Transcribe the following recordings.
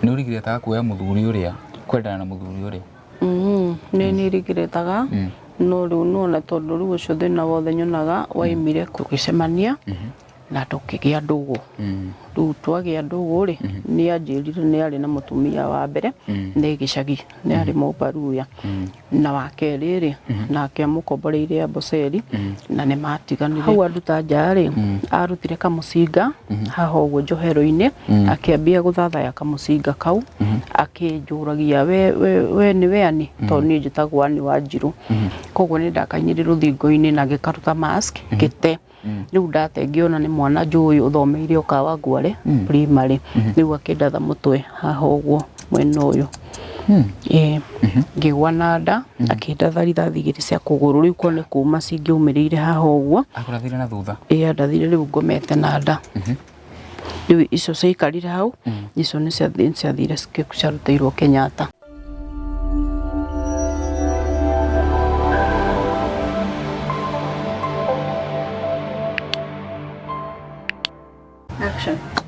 Nĩ ũrigiretaga kuoya mũthuri ũrĩa kwendana na mũthuri ũrĩa? Nĩ rigiretaga no rĩu nona tondũ rĩu ũcio thĩna wothe nyonaga waimire kũgĩcemania na tũkĩgĩa ndũgũ. Rĩu twagĩa ndũgũ rĩ nĩ anjĩrire nĩ arĩ na mũtumia wa mbere nĩ gĩcagi nĩ arĩ Mũbaruya na wa kerĩ rĩ nake amũkomboreire Amboseli na nĩ matiganire. Hau anduta nja rĩ arutire kamũcinga haha ũguo njohero-inĩ akĩambia gũthathaya kamũcinga kau akĩnjũragia we nĩ weani tondũ niĩ njĩtagwo Anĩ Wanjirũ. Koguo nĩ ndakainire rũthingo-inĩ na gĩkaruta mask gĩte. Rĩu ndate ngĩona nĩ mwana njũĩ ũthomeire o Kawangware primary rĩu akĩndatha mũtwe haha ũguo mwena ũyũ. Ngĩgwa na nda akĩndatha rithathi igĩrĩ cia kũgũrũ rĩu kuo nĩ kuma cingĩaumĩrĩire haha ũguo. Akũrathire na thutha? Andathire rĩu ngomete na nda. Rĩu icio ciaikarire hau icio nĩ ciathire ciarutĩirwo Kenyatta.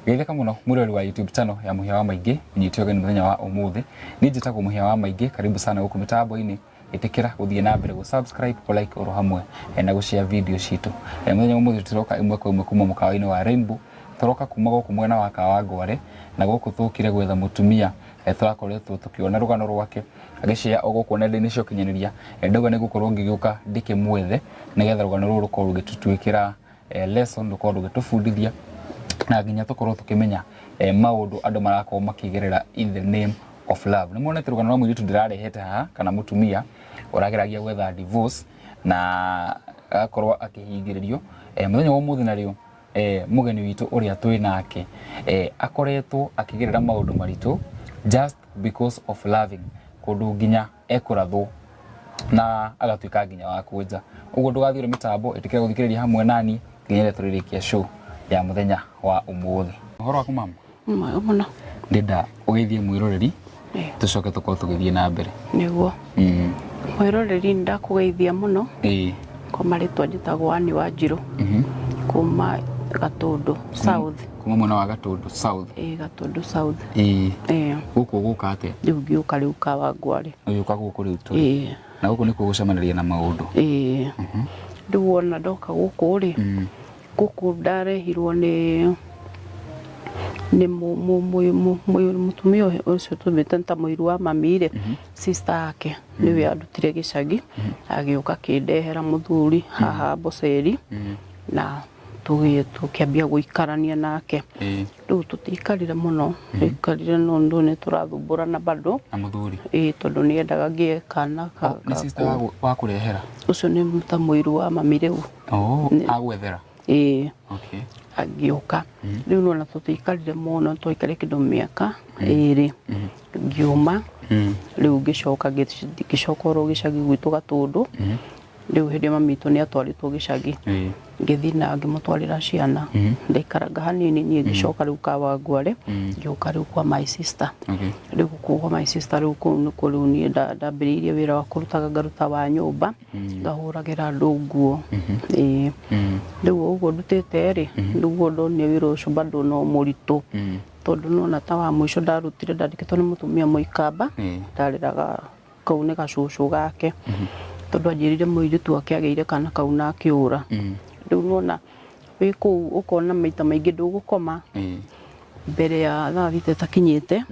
Geithĩka mũno mũrori wa YouTube channel ya Mũhĩa wa Maingĩ nyitĩ ũgeni mũthenya wa ũmũthĩ. Niĩ njĩtagwo Mũhĩa wa Maingĩ, karibu sana gũkũ mĩtambo-inĩ. Ĩtĩkĩra gũthiĩ na mbere gũ-subscribe, kũ-like oro hamwe na gũ-share video citũ. Mũthenya wa ũmũthĩ tũroka ĩmwe kwa ĩmwe kuma mũkawa-inĩ wa Rainbow. Tũroka kuma gũkũ mwena wa Kawangware na gũkũ tũkire gwetha mũtumia tũrakoretwo tũkĩona rũgano rwake agĩshare o gũkũ nenda-inĩ cia ũkinyanĩria. Ndauga nĩ gũkorwo ngĩgĩũka ndĩkĩmwethe nĩgetha rũgano rũrũ rũkorwo rũgĩtũtuĩkĩra lesson, rũkorwo rũgĩtũbundithia na nginya tũkorwo tũkĩmenya maũndũ andũ marakorwo makĩgerera in the name of love. Nĩ muonete rũgano rwa mũirĩtu ndĩrarehete haha kana mũtumia ũrageragia gwetha divorce na agakorwo akĩhingĩrĩrio. Mũthenya wa ũmũthĩ narĩo mũgeni witũ ũrĩa twĩ nake akoretwo akĩgerera maũndũ maritũ just because of loving, kũndũ nginya ekũrathwo na agatuĩka nginya wa kwenja. Ũguo ndũgathiũre mĩtambo, ĩtĩkĩra gũthikĩrĩria hamwe nani nginya tũrĩrĩkia show ya mũthenya wa ũmũthĩ. Ũhoro waku mama? Mwega mũno. Ndĩnda ũgeithie mwĩroreri tũcoke tũkorwo tũgĩthiĩ na mbere. Nĩguo. Mwĩroreri ndakũgeithia mũno. Kwa marĩtwa njĩtagwo Anĩ Wanjirũ kuma Gatũndũ South. Kuma mwena wa Gatũndũ South? Gatũndũ South. Gũkũ gũka atĩa? Rĩu ngĩũka rĩu Kawangware. Ũgĩũka gũkũ rĩu tũrĩ? Na gũkũ nĩkuo gũcemanĩria na maũndũ? Rĩu wona ndoka gũkũ rĩ gũkũ ndarehirwo nĩ mũtumia ũcio tũmĩte ta mũiru wa mami rĩ sister yake nĩwe andutire gĩcagi agĩũka akĩndehera mũthuri haha Amboseli na tũkĩambia gũikarania nake. Rĩu tũtiikarire mũno, tũikarire no nĩ tũrathumbũrana bado na mũthuri tondũ nĩ endaga ngĩe kana nĩ sister wa kũrehera ũcio nĩ ta mũiru wa mami rĩu agwethera. Okay. Agĩũka rĩu nona tũtiikarire mũno, twaikarire kĩndũ mĩaka ĩrĩ ngiuma rĩu ngĩcoka oro gĩcagi gwitũ Gatũndũ. Rĩu hĩndĩ mami witũ nĩ atwarĩtwo gĩcagi ngĩthiĩ na ngĩmũtwarĩra ciana ndaikaranga hanini niĩ ngĩcoka rĩu Kawangware ngĩũka rĩu kwa my sister. Rĩu kwa my sister rĩu kũu nĩkuo rĩu niĩ ndambĩrĩirie wĩra wa kũrutaga ngaruta wa nyũmba ngahũragĩra andũ nguo. Rĩu ũguo ndutĩte rĩ rĩu ndonire wĩra ũcio bado no mũritũ tondũ nona ta wa mũico ndarutire ndandĩkĩtwo nĩ mũtumia mũikamba ndarĩraga kau nĩ gacũcũ gake tondũ anjĩrire mũirĩtu wake agĩire kana kau na akĩũra. Rĩu nona wĩ kũu ũkona maita maingĩ ndũgũkoma mbere ya thaa thita ĩtakinyĩte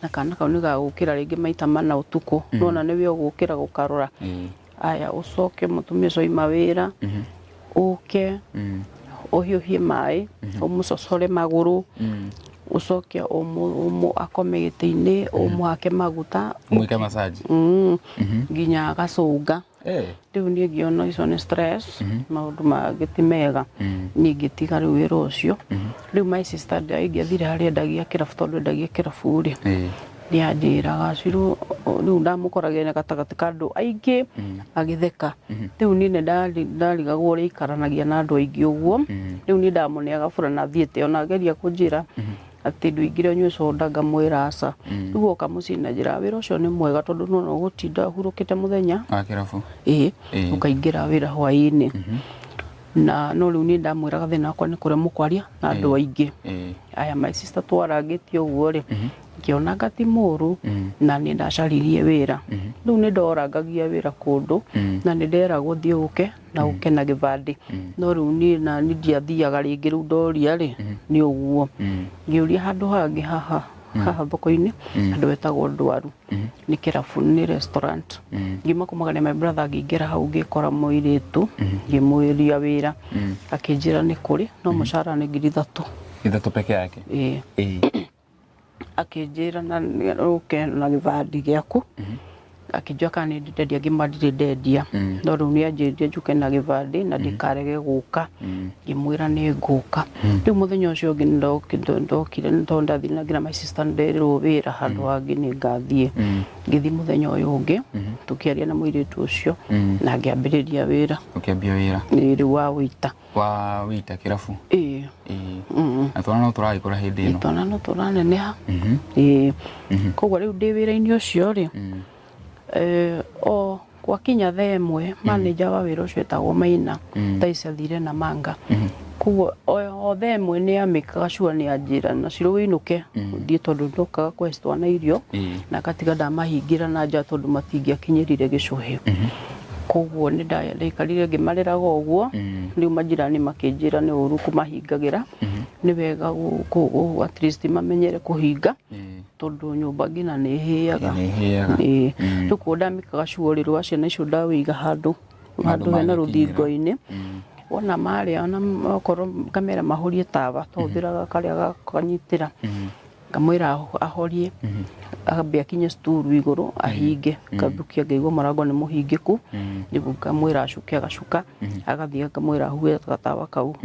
na kana kau nĩ gagũkĩra rĩngĩ maita mana ũtukũ nona nĩwe ũgũkĩra gũkarora. Aya ũcoke mũtumia ũcio oima wĩra ũke ũhiũhie maĩ ũmũcocore magũrũ ucoke akome gĩtĩ-inĩ ũmũhake maguta mwĩke massage nginya agacũnga. Rĩu niĩ ngĩona icio nĩ stress maũndũ mangĩ ti mega niĩ ngĩtiga rĩu wĩra ũcio. Rĩu my sister ingĩathire harĩa endagia kĩrabu tondũ endagia kĩrabu rĩ nĩ anjĩraga Cirũ rĩu ndamũkoragĩra gatagatĩ ka andũ aingĩ agĩtheka. Rĩu niĩ nĩ ndarigagwo ũrĩa aikaranagia na andũ aingĩ ũguo. Rĩu niĩ ndamũneaga burana thiĩte ona ageria kũnjĩra atĩ ndũingĩre ũnyue soda ngamwĩra aca. Rĩu oka mũciĩ na njĩra wĩra ũcio nĩ mwega tondũ no ũgũtinda ũhurũkĩte mũthenya wa kĩrabu ũkaingĩra wĩra hwaĩ-inĩ. na no riu ni ndamwiraga thina wakwa ni kuremwo kwaria na andu aingi aya my sister twarangĩtie ũguo rĩ ngiona ngati mũru na nĩ ndacaririe wĩra rĩu nĩ ndorangagia wĩra kũndũ na nĩ nderagwo thiĩ ũke na ũke na gĩbandĩ no rĩu niĩ na niĩ ndiathiaga rĩngĩ rĩu ndoria rĩ nĩ ũguo ngĩũria handũ hangĩ haha thoko-inĩ andũ wetagwo Ndwaru nĩ kĩrabu nĩ restaurant ngiuma kumagania my brother ngĩingĩra hau ngĩkora mũirĩtu ngĩmũũria wĩra akĩnjĩra nĩ kũrĩ no mũcara nĩ 3,000 3,000 peke yake akĩnjĩra na ũke na gĩbandĩ gĩaku akĩnjũa kana nĩ ndendia ngĩmwandire ndendia no rĩu nĩ anjĩrire njuke na gĩbandĩ na ndikarege gũka ngĩmwĩra nĩ ngũka rĩu mũthenya ũcio ũngĩ ndokire nĩ tondũ ndathiĩ na nginya my sister nderirwo wĩra handũ hangĩ nĩ ngathiĩ ngĩthiĩ mũthenya ũyũ ũngĩ tũkĩaria na mũirĩtu ũcio na ngĩambĩrĩria wĩra ũkĩambia wĩra rĩu wa wĩita kĩrabu na twana no tũragĩkũra hĩndĩ ĩno twana no tũraneneha koguo rĩu ndĩ wĩra-inĩ ũcio rĩ o gwakinya thaa ĩmwe manager wa wĩra ũcio etagwo Maina taica thire na manga koguo o thaa ĩmwe nĩ amĩkaga sure nĩ anjĩra na Cirũ wĩinũke thiĩ tondũ ndokaga quest twana irio na gatiga ndamahingĩra na nja tondũ matingĩakinyĩrire gĩcũhĩ koguo nĩ ndaikarire ngĩmareraga ũguo rĩu majirani makĩnjĩra nĩ ũru kũmahingagĩra nĩ wega at least mamenyere kũhinga tondũ nyũmba nginya nĩ ĩhĩaga rĩu koguo ndamĩkaga sure rĩrĩ wa ciana icio ndawĩiga handũ hena rũthingo-inĩ wona marĩa ona okorwo ngamera mahorie tawa tũhũthĩraga karĩa gakanyitĩra ngamwĩra ahorie akambe akinye sturu igũrũ ahinge ngathukia ngaigua mũrango nĩ mũhingĩku nĩguo ngamwĩra acuke agacuka agathiĩ ngamwĩra ahue gatawa kau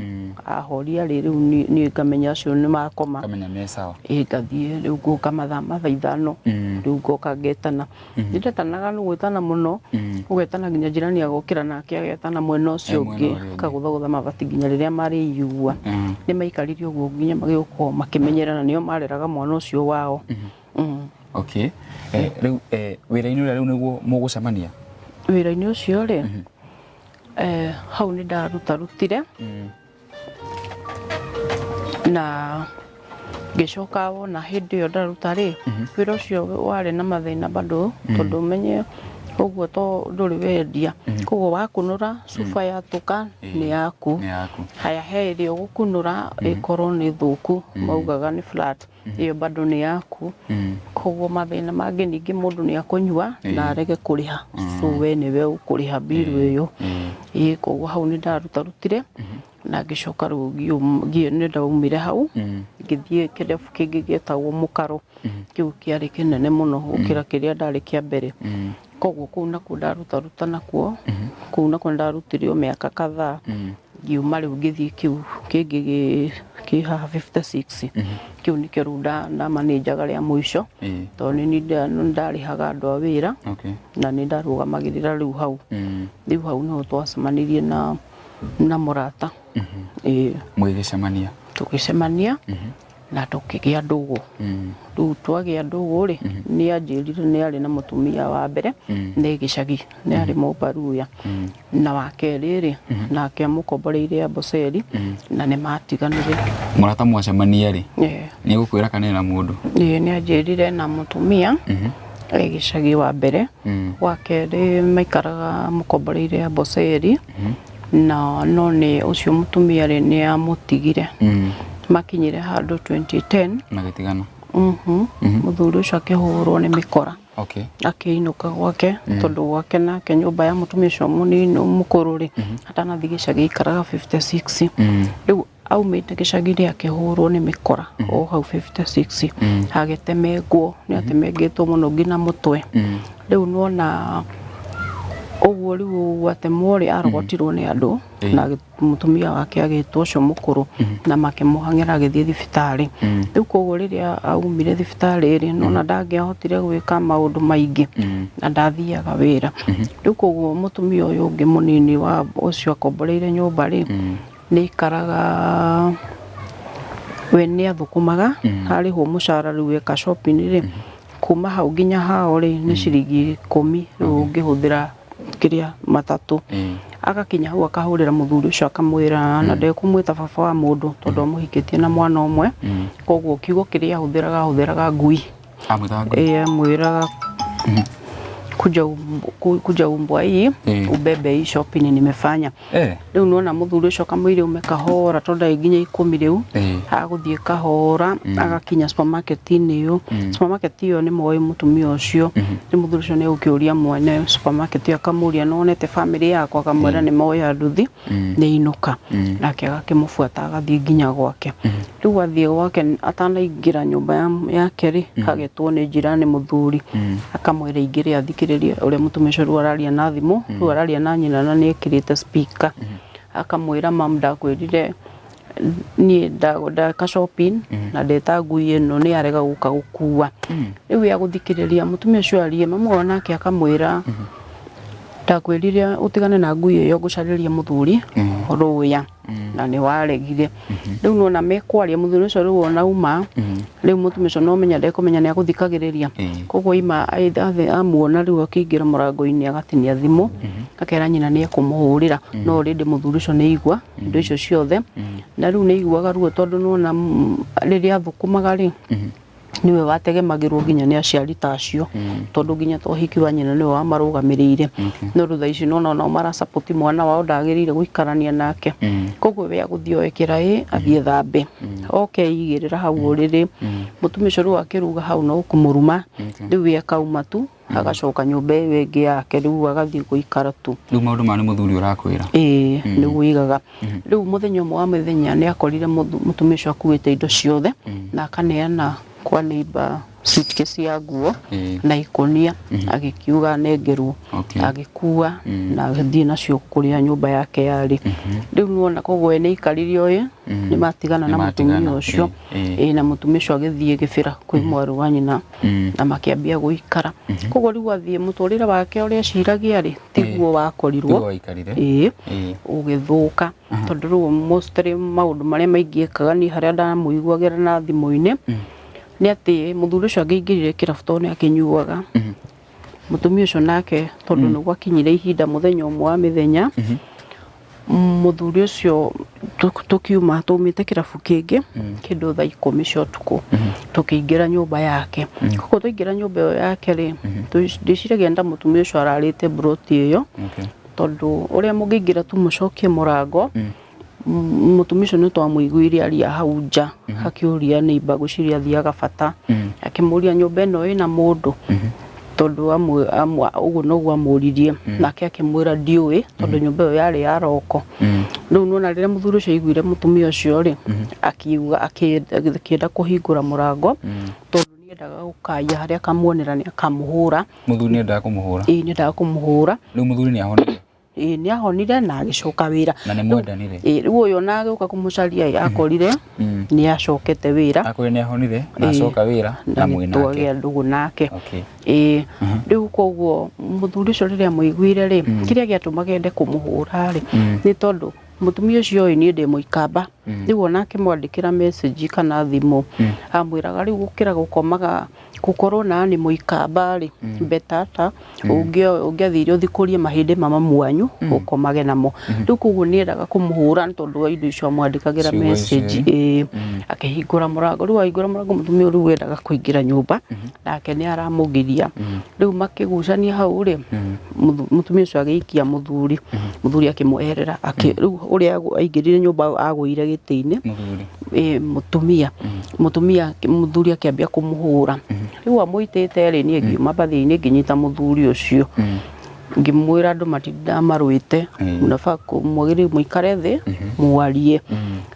ahoria rĩu niĩ ngamenya acio nĩ makoma ngamenya me sawa ngathiĩ rĩu ngoka mathaa 5 rĩu ngoka ngetana nĩ ndetanaga nĩ gwĩtana mũno ũgetana nginya jirani agokĩra nake agetana mwena ũcio ũngĩ kagũthagũtha mabati nginya rĩrĩa marĩigua nĩ maikarire ũguo nginya magĩũka makĩmenyerana nĩo mareraga mwana ũcio wao okay rĩu wĩra-inĩ ũrĩa rĩu nĩguo mũgũcemania wĩra-inĩ ũcio rĩ hau nĩ ndarutarutire na ngĩcoka wona hĩndĩ ĩyo ndaruta rĩ wĩra ũcio warĩ na mathĩna bado tondũ menye ũguo to ndũrĩ wendia koguo wakũnũra cuba yatũka nĩ yaku haya he ĩrĩa ũgũkũnũra ĩkorwo nĩ thũku maugaga nĩ flat ĩyo bado nĩ yaku koguo mathĩna mangĩ ningĩ mũndũ nĩ akũnyua na arege kũrĩha so we nĩwe ũkũrĩha bill ĩyo koguo hau nĩ ndarutarutire na ngĩcoka rĩu nĩ ndaumire hau ngĩthiĩ kĩrabu kĩngĩ gĩetagwo Mũkaro kĩu kĩarĩ kĩnene mũno gũkĩra kĩrĩa ndarĩ kĩa mbere koguo kũu nakuo ndarutaruta nakuo kũu nakuo ndarutire o mĩaka kadhaa ngiuma rĩu ngĩthiĩ kĩu kĩngĩ kĩ haha 56 kĩu nĩkĩo rĩu ndamanejaga rĩa mũico tondũ nĩ ndarĩhaga andũ a wĩra na nĩ ndarũgamagĩrĩra rĩu hau nĩho twacemanirie na mũrata mũgĩcemania tũgĩcemania na tũkĩgĩa ndũgũ rĩu twagĩa ndũgũ rĩ nĩ anjĩrire nĩ arĩ na mũtumia wa mbere nĩ gĩcagi nĩ arĩ Mũbaruya na wa kerĩ rĩ nake amũkomboreire Amboseli na nĩ matiganire mũrata mwacemania rĩ nĩ gũkwĩra kana na mũndũ nĩ anjĩrire na mũtumia gĩcagi wa mbere wa kerĩ maikaraga amũkomboreire Amboseli na no nĩ ũcio mũtumia rĩ nĩ amũtigire makinyire handũ 2010 magĩtigana mũthuri ũcio akĩhũrwo nĩ mĩkora akĩinũka gwake tondũ gwake nake nyũmba ya mũtumia ũcio mũnini mũkũrũ rĩ atanathiĩ gĩcagi aikaraga 56 rĩu aumĩte gĩcagi-inĩ akĩhũrwo nĩ mĩkora o hau 56 agĩtemengwo nĩ atemengĩtwo mũno nginya mũtwe rĩu nona ũguo rĩu atemwo rĩ arogotirwo nĩ andũ na mũtumia wake agĩtwo ũcio mũkũrũ na makĩmũhang'ĩra agĩthiĩ thibitarĩ rĩu koguo rĩrĩa aumire thibitarĩ rĩ nona ndangĩahotire gwĩka maũndũ maingĩ na ndathiaga wĩra rĩu koguo mũtumia ũyũ ũngĩ mũnini wa ũcio akomboreire nyũmba rĩ nĩ ikaraga we nĩ athũkũmaga harĩhwo mũcara rĩu eka shopping rĩ kuma hau nginya hao rĩ nĩ ciringi 10 rĩu ũngĩhũthĩra kĩrĩa matatũ agakinya hau akahurira muthuri ucio akamwira na ndekumwita baba wa mundu tondu amuhikitie na mwana umwe koguo kiugo kiria ahuthiraga ngui amwiraga kuja umbwa hii ubebe hii shopping nimefanya riu nona muthuri ucio kamwire umekahora tonda nginya 10 riu aguthie kahora agakinya supermarket-ini iyo supermarket iyo ni moyo mutumia ucio ni muthuri ucio ni ukiuria mwene supermarket iyo akamuria nonete family yakwa akamwira ni moyo anduthi ni inuka nake agakimufuata agathie nginya gwake riu athie gwake atanaingira nyumba yake ri agetwo ni jirani muthuri akamwira ingire athikiririe ule mutumia ucio araria na thimu riu araria na nyina na niekirite speaker akamwira mam ndakwirire ni ndaka shopping na ndeta ngui ino ni arega guka gukua riu ya guthikiriria mutumia ucio arie mamu nake akamwira ndakwirire utigane na ngui iyo gucariria muthuri ruya na ni waregire riu nona mekwaria muthuri ucio riu ona uma riu mutumia ucio no menya ndekumenya ni aguthikagiriria koguo ima amuona riu akingira murango-ini agatinia thimu akera nyina ni ekumuhurira no already muthuri ucio ni igwa indo icio ciothe na riu ni igwaga ruo tondu nona riria thukumaga ri niwe wategemagirwo nginya ni aciari tacio tondu nginya tohiki wa nyina niwe wamarugamirire no rutha ici no mara support mwana wao ndagirire guikarania nake koguo we aguthio ekira athie thambe igirira hau uriri mutumia ucio ru akiruga hau no kumuruma riu we akauma tu agacoka nyumba iyo ingi yake riu agathie guikara tu riu maundu mani muthuri urakwira ni guigaga riu muthenya umwe wa mithenya ni akorire mutumia ucio akuite indo ciothe na akaneana kwa neighbor suitcase ya nguo na ikonia agikiuga nengerwo agikua na athie nacio kuria nyumba yake yari riu nuona koguo ni ikarire oye ni matigana na mutumia ucio na mutumia ucio agithie gibira kwi mwaru wa nyina na makiambia guikara koguo riu athie muturire wake uria ciragia ri tiguo wakorirwo ugithuka tondu riu mostly maundu maria maingiekaga ni haria ndamuiguagira na thimu-ini ni ati muthuri ucio agingirire kirabu tondu akinyuaga mutumia ucio nake tondu ni gwakinyire ihinda muthenya umwe wa mithenya muthuri ucio tukiuma tumite kirabu kingi kindu thaa 10 cia utuku tukiingira nyumba yake koguo tuingira nyumba yake ri ndiciragia nda mutumia ucio ararite broti iyo tondu uria mungiingira tu mucokie murango mutumia ucio ni twamuiguire aria hau nja akiuria neighbor guciria thiaga bata akimuria nyumba ino ina mundu tondu uguo noguo amuririe nake akimwira ndiui tondu nyumba iyo yari ya roko riu nona riria muthuri ucio aiguire mutumia ucio ri akiuga akienda kuhingura murango tondu niendaga gukaya haria akamuonera ni akamuhura muthuri niendaga kumuhura niendaga kumuhura riu muthuri ni ahonire ni ahonire na agicoka wira na ni mwendanire riu uyo na agiuka kumucaria akorire ni acokete wira akorire ni ahonire na acoka wira na mwinake twagia ndugu nake riu koguo muthuri ucio riria muiguire ri kiria giatuma gende kumuhura ri ni tondu mutumia ucio ni ndi muikamba riu onake mwandikira message kana thimu amwiraga riu gukira gukomaga gukorwo na ni muikamba ri betata ungiathire uthikurie mahindi mama mwanyu ukomage namo riu koguo niendaga kumuhura tondu indo icio amwandikagira message akihingura murango riu ahingura murango mutumia riu endaga kuingira nyumba nake ni aramugiria riu makigucania hau ri mutumia ucio agiikia muthuri akimwerera riu uria aingirire nyumba agwire giti-ini muthuri akiambia kumuhura riu amuitite ri ni ngiuma bathi-ini nginyita muthuri ucio ngimwira andu matinda marwite unafaa kumwagiri muikare thi mwarie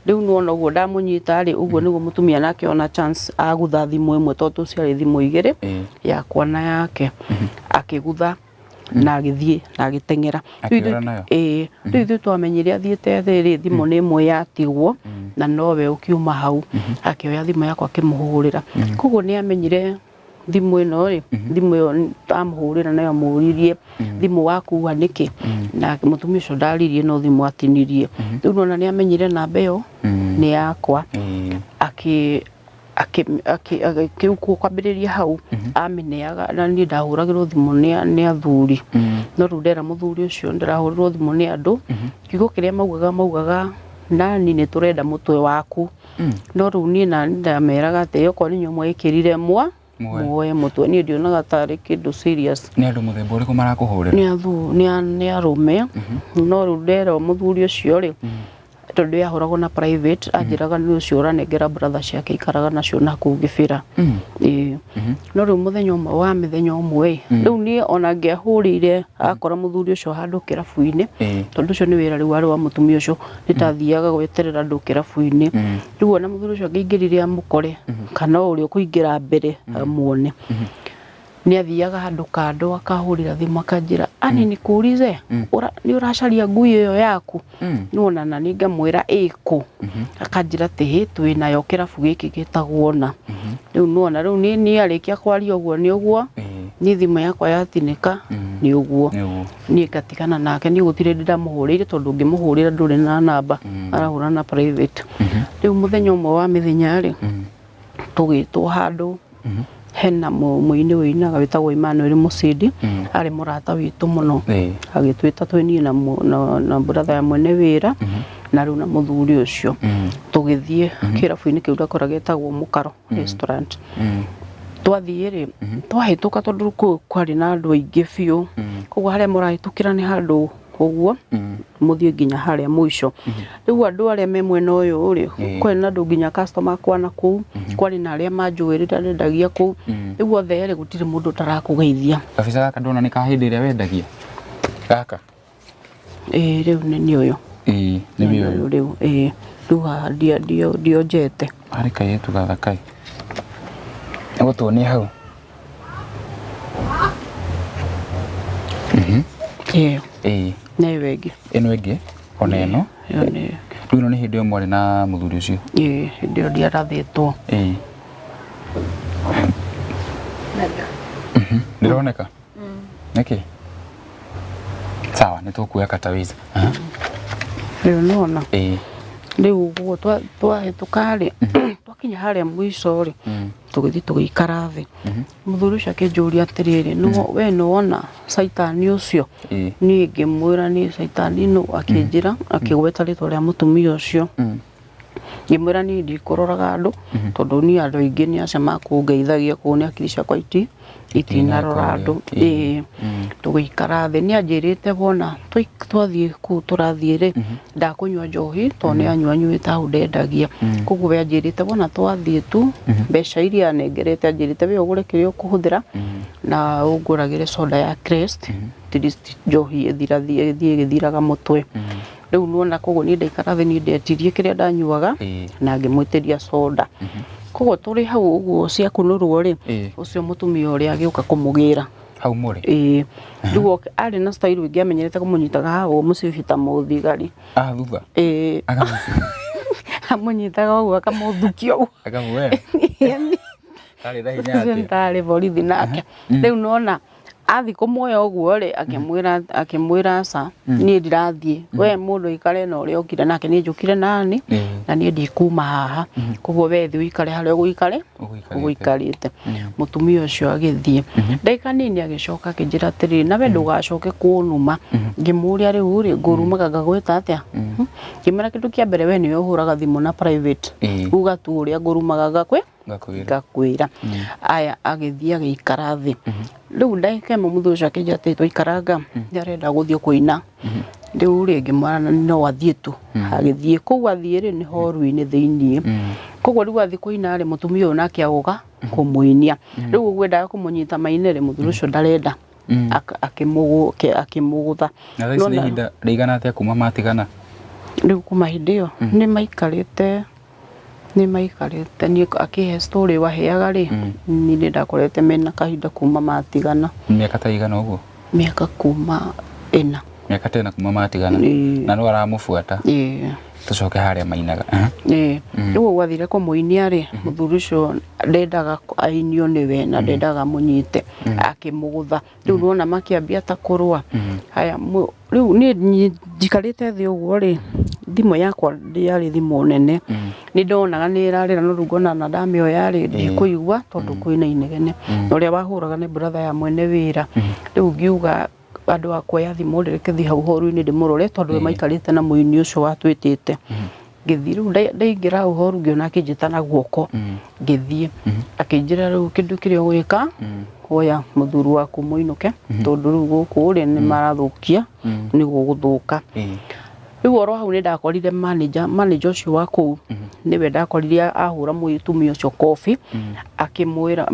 riu nuona uguo ndamunyita ri uguo niguo mutumia nake ona chance agutha thimu imwe tondu ciari thimu igiri yakwa na yake akigutha na agithie na agitengera riu ithu twamenyire athiite thiri thimu ni imwe yatigwo na nowe ukiuma hau akioya thimu yakwa akimuhurira koguo ni amenyire thimu ino ri thimu iyo amuhurira nayo amuririe thimu waku niki na mutumia ucio ndaririe no thimu atinirie riu nona ni amenyire namba iyo ni yakwa akiuko kwambiriria hau ameneaga na ni ndahuragirwo thimu ni athuri no ru ndera muthuri ucio ndirahurirwo thimu ni andu kiugo kiria maugaga nani ni turenda mutwe waku no ru ni na ndameraga ati oko ni nyomwe ikirire muoe mutwe ni ndionaga tari kindu serious ni andu muthemba uriku marakuhurira ni arume no ru ndera muthuri ucio ri tondu yahoragwo na private anjiraga ni ucio uranengera brother ciake ikaraga nacio na kungibira no riu muthenya umwe wa mithenya umwe riu ni ona ngiahurire akora muthuri ucio handu kirabu-ini tondu ucio ni wira riu ari wa mutumia ucio nitathiaga gweterera andu kirabu-ini riu ona muthuri ucio ngingirire amukore kana uri ukuingira mbere amuone ni athiaga handu kando akahurira thimu akanjira ani nikuurize ni uracaria ngui iyo yaku nona na ni ngamwira iku akanjira tihi twi nayo kirabu giki gitagwo na riu nona riu ni arikia kwaria uguo ni uguo ni thimu yakwa yatinika ni uguo ni ngatigana nake ni gutire ndamuhurire tondu ngimuhurira nduri na namba arahura na private riu muthenya umwe wa mithenya ri tugitwo handu hena muini winaga witagwo Emmanuel Musidi ari murata witu muno agitwita tweni na brother ya mwene wira na riu na muthuri ucio tugithie kirabu-ini kiu ndakora getagwo Mukaro restaurant twathie ri twahituka tondu kwari na andu aingi biu koguo haria murahitukira ni handu uguo muthie nginya haria muico riu andu aria me mwena uyu ri kwari na andu nginya customer kwana kuu kwari na aria manjuirira rendagia kuu riu othe ri gutire mundu tarakugeithia kabisa gaka ndona ni kahindi ria wendagia gaka riu ni uyu ni uyu riu riu dio jete ari kai tu gatha kai ego tuonie hau na iyo ingi ino ingi ona ino riu ino ni hindi imwe ari na muthuri ucio hindi iyo ndiarathitwo ndironeka niki sawa nitukuoya katawiza riu nona riu uguo twahituka ri twakinya haria muico ri tugithi tugikara thi muthuri ucio akinjuria atiriri no we nona saitani ucio ni ngimwira ni saitani no akinjira akigweta ritwa ria mutumia ucio ngimwira ni ndikuroraga andu tondu ni andu aingi ni acia makungeithagia kuo ni akiri ciakwa itinarora andu tugikara thi ni anjirite bona twathie kuu turathie ri ndakunywa njohi tondu ni anyuanyuite hau ndendagia koguo we anjirite bona twathie tu mbeca iria anengerete anjirite we ugure kiria ukuhuthira na unguragire soda ya Crest njohi ithirathie githiraga mutwe riu nona koguo ni ndaikara thi ni ndetirie kiria ndanyuaga na ngimwitiria soda koguo turi hau uguo cia kunurwo ri ucio mutumia uria agiuka kumugira hau muri riu ari na style wingi amenyerete kumunyitaga hau mucibita muthigari thutha amunyitaga uguo akamuthukia uguo akamwe ari thahinya ati ndari borithi nake riu nona athi kumuoya uguo ri akimwira sa ni ndirathie we mundu ikare na uria ukire nake ni njukire nani na ni ndikuma haha koguo we thi uikare haria uikarite mutumia ucio agithie ndaika nini agicoka akinjira atiri na we ndugacoke kunuma ngimuria riu ri ngurumaga ngagwita atia ngimera kindu kia mbere we ni uhuraga thimu na private uga tu uria ngurumaga ngakwira aya agithie agikara thi riu ndaika muthuri ucio akinjira ati twikaranga ni arenda guthie kuina riu ri ngimwana no athie tu agithie koguo athie ri ni horu-ini thiini koguo riu athie kuina ri mutumia uyu nake aguka kumuinia riu uguo endaga kumunyita maine ri muthuri ucio ndarenda akimugutha na thaisi ni hinda rigana atia kuma matigana riu kuma hindi iyo ni maikarite ni akihe story waheaga ri ni ndakorete mena kahinda kuma matigana miaka ta igana uguo miaka kuma 4 miaka tena kuma matigana na no aramufuata tucoke haria mainaga riu gwathire kumuinia ri muthuri ucio ndendaga ainio niwe na ndendaga munyite akimugutha riu nona makiambia ta kurwa haya riu ni njikarite thi uguo ri thimũ yakwa yarĩ thimũ nene nĩ ndonaga nĩ ĩrarĩra no rĩu ngona na ndamĩoya rĩ ndikũigua tondũ kwĩna inegene na ũrĩa wahũraga nĩ brother ya mwene wĩra rĩu ngiuga andũ a kuoya thimũ reke thiĩ hau horu-inĩ ndĩmũrore tondũ we maikarĩte na mũini ũcio watwĩtĩte ngĩthiĩ rĩu ndaingĩra hau horu ngĩona akĩnjĩta na guoko ngĩthiĩ akĩnjĩra rĩu kĩndũ kĩrĩa ũgwĩka oya mũthuri waku mũinũke tondũ rĩu gũkũ rĩ nĩ marathũkia nĩguo gũthũka rĩu oro hau nĩ ndakorire manager ũcio wa kũu nĩwe ndakorire ahũra mũtumia ũcio kobi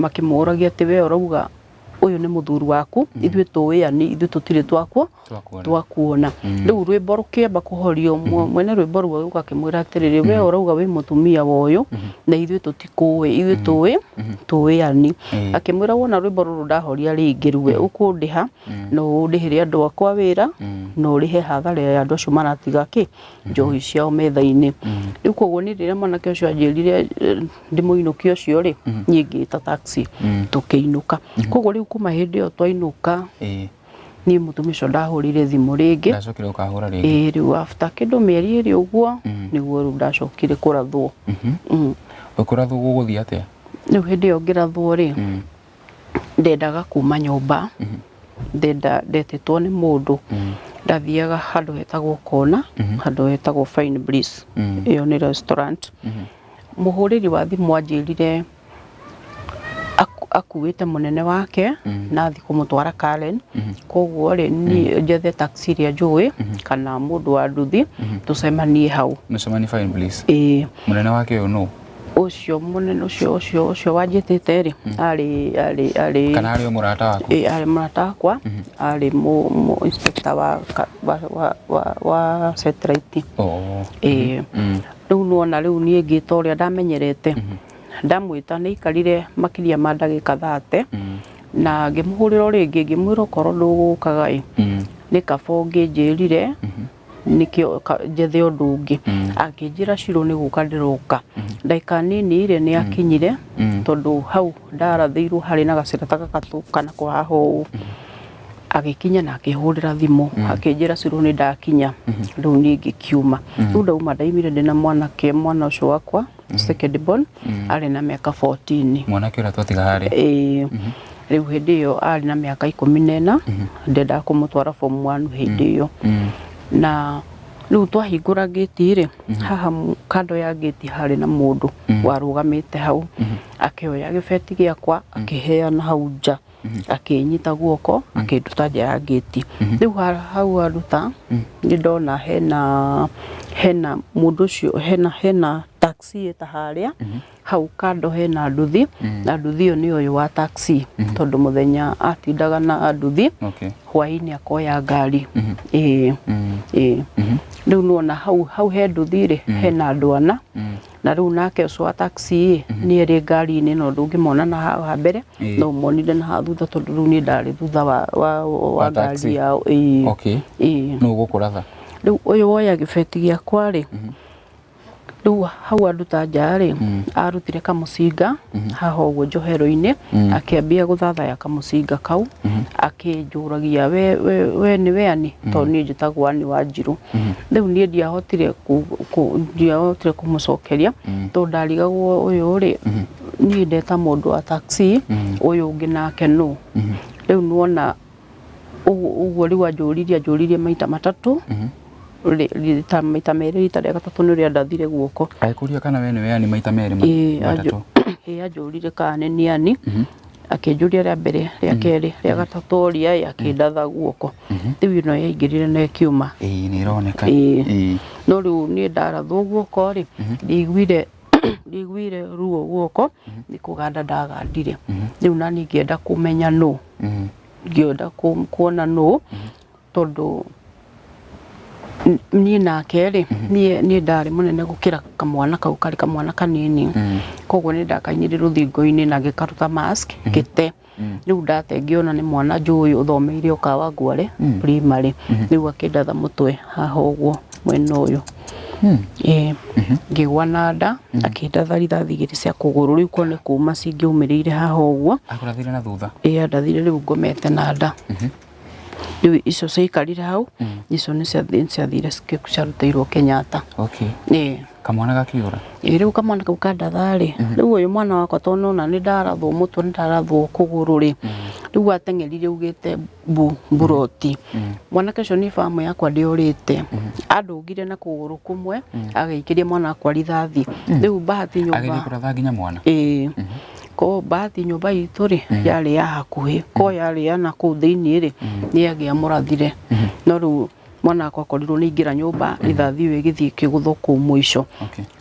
makĩmũragia atĩ we ũrauga ũyũ nĩ mũthuri waku ithuĩ tũĩani ithuĩ tũtirĩ twakuona rĩu rwĩmbo rũkĩamba kũhorio mwene rwĩmbo rũu akĩmwĩra atĩrĩrĩ we ũrauga wĩ mũtumia wa ũyũ na ithuĩ tũtikũĩ ithuĩ tũĩani akĩmwĩra wona rwĩmbo rũrũ ndahoria rĩngĩ rĩu ũkũndĩha no ũndĩhĩre andũ akwa wĩra no ũrĩhe hathara ya andũ acio maratiga njohi ciao metha-inĩ rĩu koguo nĩ rĩrĩa mwanake ũcio anjĩrire ndĩmũinũkie ũcio rĩ niĩ ngĩta taxi tũkĩinũka koguo rĩu kuma hĩndĩ ĩyo twainũka niĩ mũtumia ũcio ndahũrire thimũ rĩngĩ ndacokire ũkahũra rĩngĩ rĩu after kĩndũ mĩeri ĩrĩ ũguo nĩguo rĩu ndacokire kũrathwo ũkũrathwo gũgũthiĩ atĩa rĩu hĩndĩ ĩyo ngĩrathwo rĩ ndendaga kuma nyũmba ndetĩtwo nĩ mũndũ ndathiaga handũ hetagwo kona handũ hetagwo Fine Bliss ĩyo nĩ restaurant mũhũrĩri wa thimũ anjĩrire akuĩte mũnene wake na athi kũmũtwara Karen koguo rĩ niĩ njethe taxi ĩrĩa njũĩ kana mũndũ wa nduthi tũcemanie hau mũcemanie Fine Bliss mũnene wake ũyũ nũ ũcio mũnene ũcio wanjĩtĩte rĩ arĩ kana arĩ mũrata waku arĩ mũrata wakwa arĩ inspector wa satellite rĩu nona rĩu niĩ ngĩta ũrĩa ndamenyerete ndamwĩta nĩ ikarire makĩria ma ndagĩka 30 na ngĩmũhũrĩra rĩngĩ ngĩmwĩra okorwo ndũgũkaga nĩ kaba ũngĩnjĩrire nĩkĩo njethe ũndũ ũngĩ akĩnjĩra Shirũ nĩ gũka ndĩroka ndagĩka nini rĩ nĩ akinyire tondũ hau ndarathĩirwo harĩ na gacĩra ta gakatũ kana haha ũũ agĩkinya na akĩhũrĩra thimũ akĩnjĩra Shirũ nĩ ndakinya rĩu niĩ ngĩkiuma rĩu ndauma ndaimire ndĩna mwana ũcio wakwa second born arĩ na mĩaka 14 mwanake ũrĩa twatiga harĩ rĩu hĩndĩ ĩyo arĩ na mĩaka 14 ndendaga kũmũtwara form 1 hĩndĩ ĩyo na rĩu twahingũra gĩti rĩ haha kando ya gĩti harĩ na mũndũ warũgamĩte hau akĩoya gĩbeti gĩakwa akĩheana hau nja akĩnyita guoko akĩnduta nja ya gĩti rĩu hau aruta nĩ ndona hena mũndũ ũcio hena taxi ĩta harĩa hau kando hena nduthi na nduthi ĩyo nĩ ũyũ wa taxi tondũ mũthenya atindaga na nduthi hwaĩ-inĩ akoya ngari rĩu nona hau he nduthi rĩ hena andũ ana na rĩu nake ũcio wa taxi nĩ erĩ ngari-inĩ no ndũngĩmona na haha mbere no ũmonire na haha thutha tondũ rĩu niĩ ndarĩ thutha wa ngari yao nũ ũgũkũratha rĩu ũyũ woya gĩbeti gĩakwa rĩ rĩu hau anduta nja rĩ arutire kamũcinga haha ũguo njohero-inĩ akĩambia gũthathaya kamũcinga kau akĩnjũragia we nĩ weani tondũ niĩ njĩtagwo Anĩ Wanjirũ rĩu niĩ ndiahotire kũmũcokeria tondũ ndarigagwo ũyũ rĩ niĩ ndeta mũndũ wa taxi ũyũ ũngĩ nake nũ rĩu nĩwona ũguo rĩu anjũririe maita matatũ maita merĩ rita rĩa gatatũ nĩ rĩa ndathire guoko agĩkũria kana we nĩ weani maita merĩ matatũ anjũrire kana nĩ ani akĩnjũria rĩa mbere rĩa kerĩ rĩa gatatũ oria akĩndatha guoko rĩu ĩno yaingĩrire na ĩkiuma nĩ ĩroneka no rĩu niĩ ndarathwo guoko rĩ ndiguire ruo guoko nĩ kũganda ndagandire rĩu nani ngĩenda kũmenya nũ ngĩenda kuona nũ tondũ niĩ nake rĩ niĩ ndarĩ mũnene gũkĩra kamwana kau karĩ kamwana kanini koguo nĩ ndakainire rũthingo-inĩ na gĩkaruta mask gĩte rĩu ndate ngĩona nĩ mwana njũĩ ũthomeire o Kawangware primary rĩu akĩndatha mũtwe haha ũguo mwena ũyũ ngĩgwa na nda akĩndatha rithathi igĩrĩ cia kũgũrũ rĩu kone kuma cingĩumĩrĩire haha ũguo akũrathire na thutha andathire rĩu ngomete na nda riu icio ciaikarire hau icio ni ciathire ciarutĩirwo Kenyatta. Okay. Kamwana gakiura riu kamwana kau kandathari riu uyu mwana wakwa tonona ni ndarathwo mutwe ni ndarathwo kuguru ri riu ateng'erire ugite buroti mwana kecio ni famu yakwa ndiorite andungire na kuguru kumwe agaikiria mwana akwa rithathi riu bahati nyumba agithikura thanginya mwana ko bahati nyumba itu ri yari ya hakuhi ko yari ya na ku thiini ri ni agia murathire no riu mwana akwa korirwo ni ingira nyumba rithathi we githii kiguthwo ku mwisho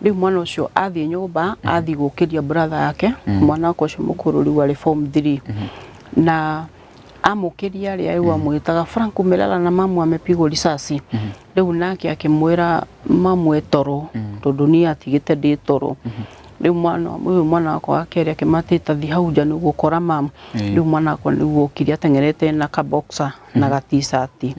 riu mwana ucio athie nyumba athie gukiria brother yake mwana akwa ucio mukuru riu ari form 3 na amukiria ri riu amwitaga Franco Melala na mamu amepigwo risasi riu nake akimwira mamu etoro tondu ni atigite ndi toro riu mwana akwa akeri akimatita thi hau nja ni gukora mamu riu mwana akwa ni gukiria tengerete na ka boxer na ga t-shirt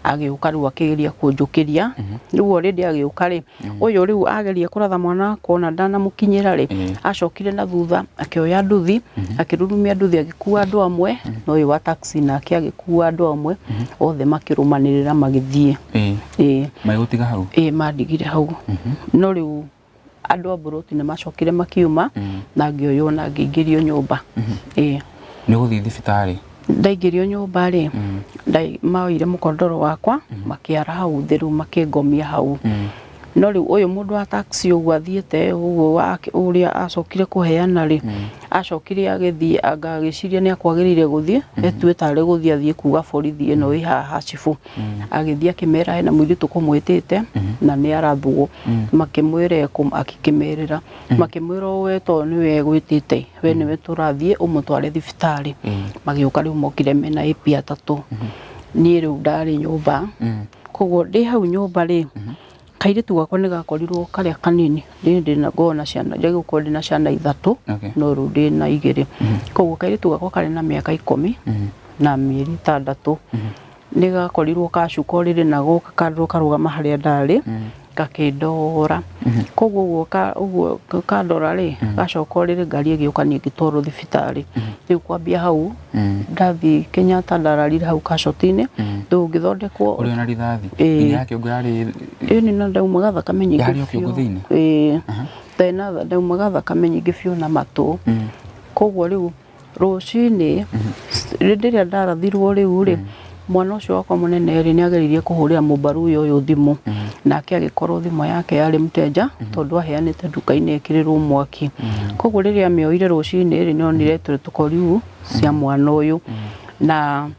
agiuka riu akigeria kunjukiria riu already agiuka ri uyu riu ageria kuratha mwana kona ndana mukinyira ri acokire na thutha akioya nduthi akirurumia nduthi agikua andu amwe no uyu wa taxi na agikua andu amwe othe makirumanirira magithie magutiga hau mandigire hau no riu andu aburoti ni macokire makiuma na ngioyo na ngiingirio nyumba ni guthii thibitari ndaingirio nyumba ri maoire mukondoro wakwa makiara hau thiru makingomia hau no riu uyu mundu wa taxi uguo athiete uguo uria acokire kuheana ri acokire agithii agagiciria ni akwagirire guthii etwetare guthii athie kuga borithi ino wi haha cifu agithii akimera hena mwiritu kumwitite na ni arathwo makimwire akikimerera makimwira we to ni we gwitite we ni we turathie umutware thibitari magiuka riu mokire mena ipi atatu ni riu ndari nyumba koguo ndi hau nyumba ri kairitu gakwa ni gakorirwo karia kanini ndi na ngona ciana njagiko ndi na ciana 3 no ru ndi na 2 koguo kairitu gakwa kari na miaka 10 na mieri 6 ni gakorirwo kacuka riri na guka kandro karugama haria ndari gakindora koguo uguo kandora ri gacoka riri ngari igiuka ni ngitwarwo thibitari riu kwambia hau ndathi Kenyatta ndararire hau kashotine ndungithondekwo uri na rithathi ni yake ngari ni na ndaumaga thakame nyingi yari okio thini tena ndaumaga thakame nyingi biu na matu koguo riu rucini rindiria ndarathirwo riu ri mwana ucio wakwa munene ri ni ageririe kuhurira mubaru uyu thimu nake agikorwo thimu yake yari mteja tondu aheanite duka-ini ekirirwo mwaki koguo riria mioire rucini ri nionire tukoriu cia mwana uyu na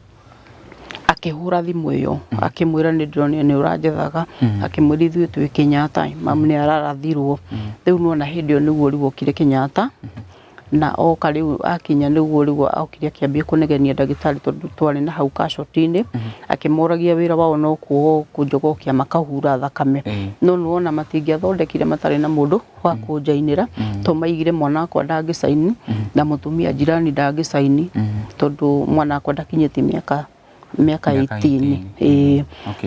akihura thimu iyo akimwira ni ndronio ni urajethaga akimwira ithuĩ twi Kenyatta mamu ni ararathirwo riu nona hindi niguo rigokire Kenyatta na oka riu akinya niguo riu okire akiambia kunegenia ndagitari tondu twari na hau kashotini akimuragia wira wao no kunjogokia makahura thakame no nuona matingiathondekire matari na mundu wa kunjainira to maigire mwana akwa ndangisaini na mutumia jirani ndangisaini tondu mwana akwa ndakinyite miaka 18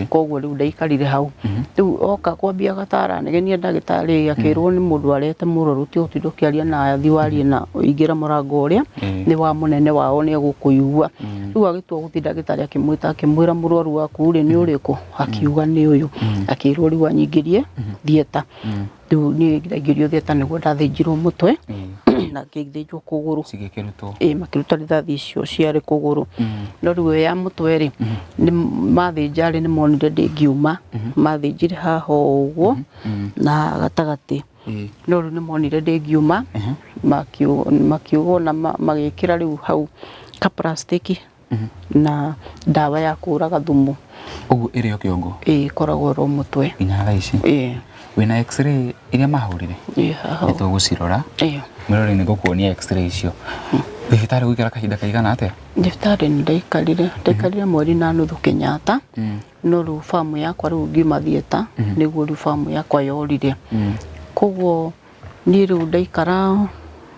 koguo riu ndaikarire hau riu oka kwambia gatara negenia ndagitari akirwo ni mundu arete muroru ti utindo kiaria na athi wari na ingira murango uria ni wa munene wao ni egukuyua riu agitwa guthi ndagitari akimwita akimwira murwaru waku ri ni uriku akiuga ni uyu akirwo riu anyingirie thieta riu ni ngirio thieta niguo ndathinjirwo mutwe na ngithijwo kuguru cigikirutwo makiruta rithathi icio ciari kuguru no riu ya mutwe ri ni mathinjari ni monire ndingiuma mathinjire haha uguo na gatagati no riu ni monire ndingiuma makiugo na magikira riu hau ka plastiki na dawa ya kuraga thumu uguo iri o kiongo koragwo ro mutwe nginya thaa ici wina x-ray iria mahurire nitugucirora mirore ni gukuonia x-ray icio thibitari gwikara kahinda kaigana atia thibitari ni ndaikarire mweri na nuthu Kenyatta no riu famu yakwa riu ngiuma thieta niguo riu famu yakwa yorire koguo ni riu ndaikara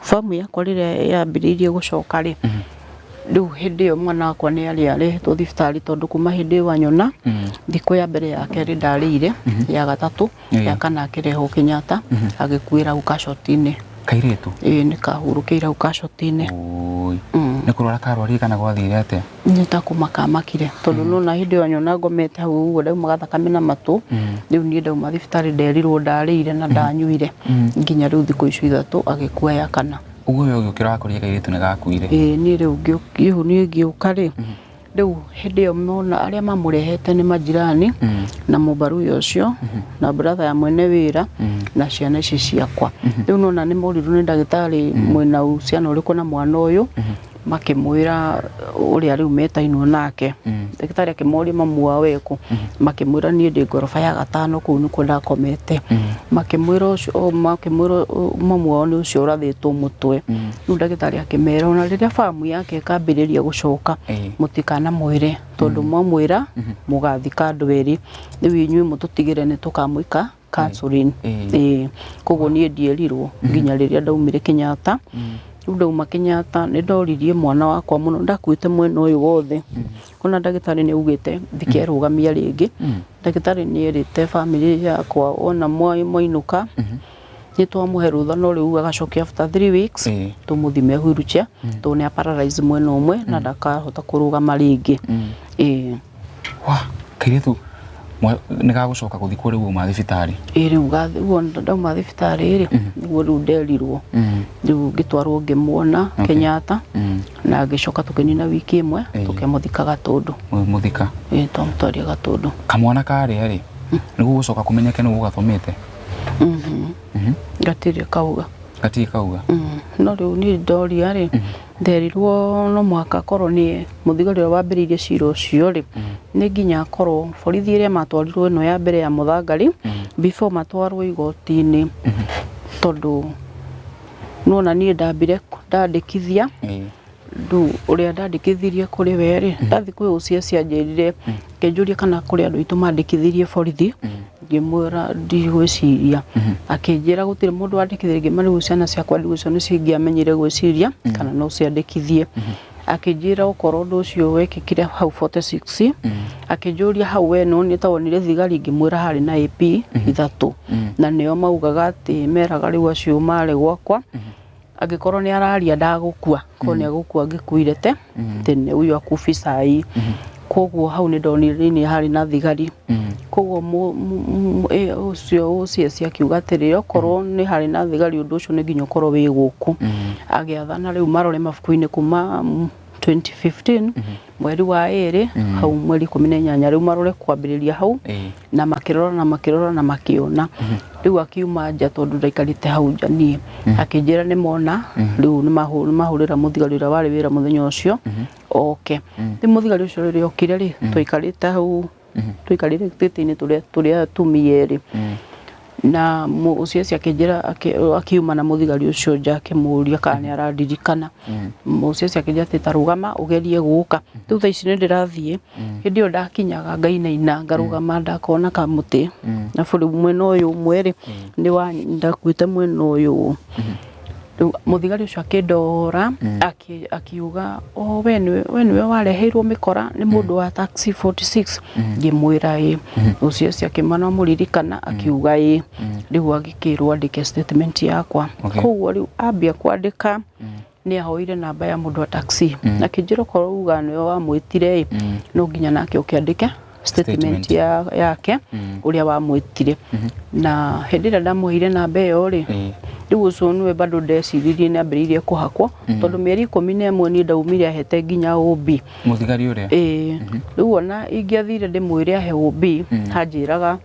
famu yakwa riria yambiririe gucoka ri riu hindi iyo mwana wakwa ni ariarehetwo thibitari tondu kuma hindi iyo wanyona thiku ya mbere ya keri ndarire ya gatatu ya kana akireho Kenyatta agikuira ukashotini Kairetu nĩ kahurũkĩire hau kacoti-inĩ. Oi. Nĩ kũrora karwarire kana gwathire atĩa? Nĩ ta kũmakamakire tondũ nona hĩndĩ ĩyo nyona ngomete hau ũguo ndauma thakame na matũ, rĩu niĩ ndauma thibitarĩ nderirwo ndarĩire na ndanyuire nginya rĩu thikũ icio 3 agĩkua ya kana. Ũguo we ũgĩũkĩra wakorire Kairetu nĩ gakuire? Niĩ rĩu niĩ ngĩũka rĩ, rĩu hĩndĩ ĩyo mona arĩa mamũrehete nĩ majirani na mũbaruya ũcio na brother ya mwene wĩra na ciana ici ciakwa. Rĩu nona nĩ morirwo nĩ ndagĩtarĩ mwena ũciana ũrĩkũ na mwana ũyũ, makĩmwĩra ũrĩa rĩu metainwo nake. Ndagĩtarĩ akĩmoria mamu wao ekũ, makĩmwĩra niĩ ndĩ ngoroba ya 5 kũu nĩkuo ndakomete. Makĩmwĩra mamu wao nĩ ũcio ũrathĩtwo mũtwe. Rĩu ndagĩtarĩ akĩmera ona rĩrĩa famu yake ĩkambĩrĩria gũcoka mũtikanamwĩre tondũ mwamwĩra mũgathika andũ erĩ, rĩu inyuĩ mũtũtigĩre nĩ tũkamwĩka counseling. Koguo niĩ ndierirwo nginya rĩrĩa ndaumire Kenyatta. Rĩu ndauma Kenyatta nĩ ndoririe mwana wakwa mũno, ndakuĩte mwena ũyũ wothe. Ona ndagĩtarĩ nĩ augĩte ndikerũgamia rĩngĩ. Ndagĩtarĩ nĩ erĩte famĩlĩ yakwa ona mwainũka nĩ twamũhe rũtha no rĩu agacokia after 3 weeks tũmũthime wheelchair tondũ nĩ paralyze mwena ũmwe na ndakahota kũrũgama rĩngĩ. Kairetu nĩ gagũcoka gũthikwo rĩu uma thibitarĩ? Rĩu ndauma thibitarĩ rĩ nĩguo rĩu nderirwo, rĩu ngĩtwarwo ngĩmuona Kenyatta na ngĩcoka tũkĩnina wiki ĩmwe tũkĩmũthika Gatũndũ. Mũthika? Twamũtwaria Gatũndũ. Kamwana karĩa rĩ nĩguo gũcoka kũmenyeke nĩguo gathomete? Gatirĩ kauga. Gatirĩ kauga? No rĩu niĩ ndoria rĩ nderirwo no mũhaka korwo nĩ mũthigari ũrĩa wambĩrĩirie cira ũcio rĩ nĩ nginya korwo borithi ĩrĩa matwarirwo ĩno ya mbere ya Mũthangari before matwarwo igoti-inĩ, tondũ nona niĩ ndambire ndandĩkithia rĩu ũrĩa ndandĩkithirie kũrĩ we rĩ ndathi kwĩ ũcia cianjĩrire kĩnjũria kana kũrĩ andũ aitũ mandĩkithirie borithi, ngĩmwĩra ndigwĩciria. Akĩnjĩra gũtirĩ mũndũ wandĩkithirie, ngĩmwĩra rĩu ciana ciakwa ndigwĩciria nĩ cingĩamenyire gwĩciria kana no ciandĩkithie. Akĩnjĩra ũkorwo ũndũ ũcio wekĩkire hau 46, akĩnjũria hau we no nĩ tawonire thigari, ngĩmwĩra harĩ na AP 3 na nĩo maugaga atĩ meraga rĩu acio marĩ gwakwa angĩkorwo nĩ araria ndagũkua korwo nĩ agũkua angĩkuire tene ũyũ akufi cai. Koguo hau nĩ ndonire nĩ harĩ na thigari. Koguo ũcio ũcio akiuga atĩrĩ okorwo nĩ harĩ na thigari ũndũ ũcio nĩ nginya ũkorwo wĩ gũkũ. Agĩathana rĩu marore mabuku-inĩ kuma 2015 mweri wa 2 hau mweri 18 rĩu marore kwambĩrĩria hau na makĩrora na makĩona. Rĩu akiuma nja tondũ ndaikarĩte hau nja niĩ akĩnjĩra nĩ mona rĩu nĩ mahũrĩra mũthigari ũrĩa warĩ wĩra mũthenya ũcio oke. Rĩu mũthigari ũcio rĩrĩa okire rĩ twaikarĩte hau twaikarĩte gĩtĩ-inĩ tũrĩa atumia erĩ na ũcio akĩnjĩra akiuma na mũthigari ũcio nja akĩmũria kana nĩ arandirikana. Ũcio akĩnjĩra atĩ ta rũgama ũgerie gũka. Rĩu thaa ici nĩ ndĩrathiĩ hĩndĩ ĩyo ndakinyaga ngainaina ngarũgama ndakona kamũtĩ na bũrĩ mwena ũyũ ũmwe rĩ nĩ ndakuĩte mwena ũyũ. Rĩu mũthigari ũcio akĩndora akiuga we nĩwe wareheirwo mĩkora nĩ mũndũ wa taxi 46. Ngĩmwĩra ĩ. Ũcio akĩmana mũririkana akiuga ĩ. Rĩu agĩkĩrwo andĩke statement yakwa. Koguo rĩu ambia kwandĩka nĩ ahoire namba ya mũndũ wa taxi akĩnjĩra okorwo uga nĩwe wamwĩtire no nginya nake ũkĩandĩke statement yake ũrĩa wamwĩtire. Na hĩndĩ ĩrĩa ndamũheire namba ĩyo rĩ rĩu ũcio nĩwe bado ndeciririe nĩ ambĩrĩirie kũhakwo tondũ mĩeri 11 niĩ ndaumire ahete nginya OB. Mũthigari ũrĩa? Rĩu ona ingĩathire ndĩmwĩre ahe OB hanjĩraga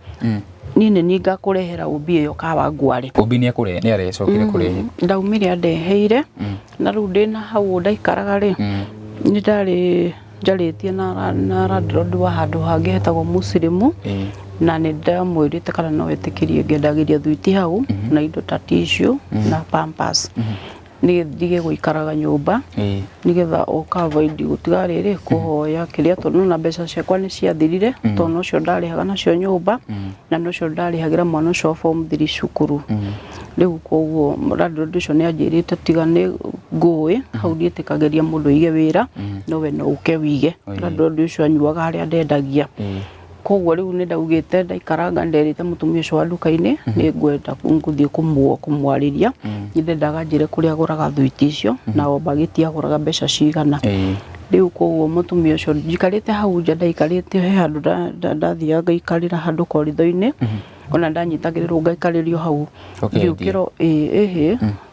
niĩ nĩ niĩ ngakũrehera OB ĩyo Kawangware. OB nĩ arecokire kũrehe? Ndaumire andeheire na rĩu ndĩna hau ndaikaraga rĩ nĩ ndarĩ njarĩtie na landlord wa handũ hangĩ hetagwo Muslimu na nĩ ndamwĩrĩte kana no etĩkĩrie ngĩendagĩria thwiti hau na indo ta tissue na pampers ndige gũikaraga nyũmba nigetha ũkavoid gũtiga rĩrĩ kũhoya kĩrĩa tondũ na mbeca ciakwa nĩ ciathirire tondũ ũcio ndarĩhaga nacio nyũmba na ũcio ndarĩhagĩra mwana ũcio wa form 3 cukuru. Rĩu koguo landlord ũcio nĩ anjĩrĩte tiga nĩ ngũĩ hau ndiĩtĩkagĩria mũndũ aige wĩra no we no ũke wige. Landlord ũcio anyuaga harĩa ndendagia. koguo riu ni ndaugite ndaikaranga nderite mutumia ucio wa nduka-ini ni ngwenda nguthie kumwariria ndendaga njire kuria aguraga thuiti icio na ombagiti aguraga mbeca cigana riu koguo mutumia ucio njikarite hau nja ndaikarite he handu ndathiaga ngaikarira handu koritho-ini ona ndanyitagirirwo ngaikaririo hau ngiukiro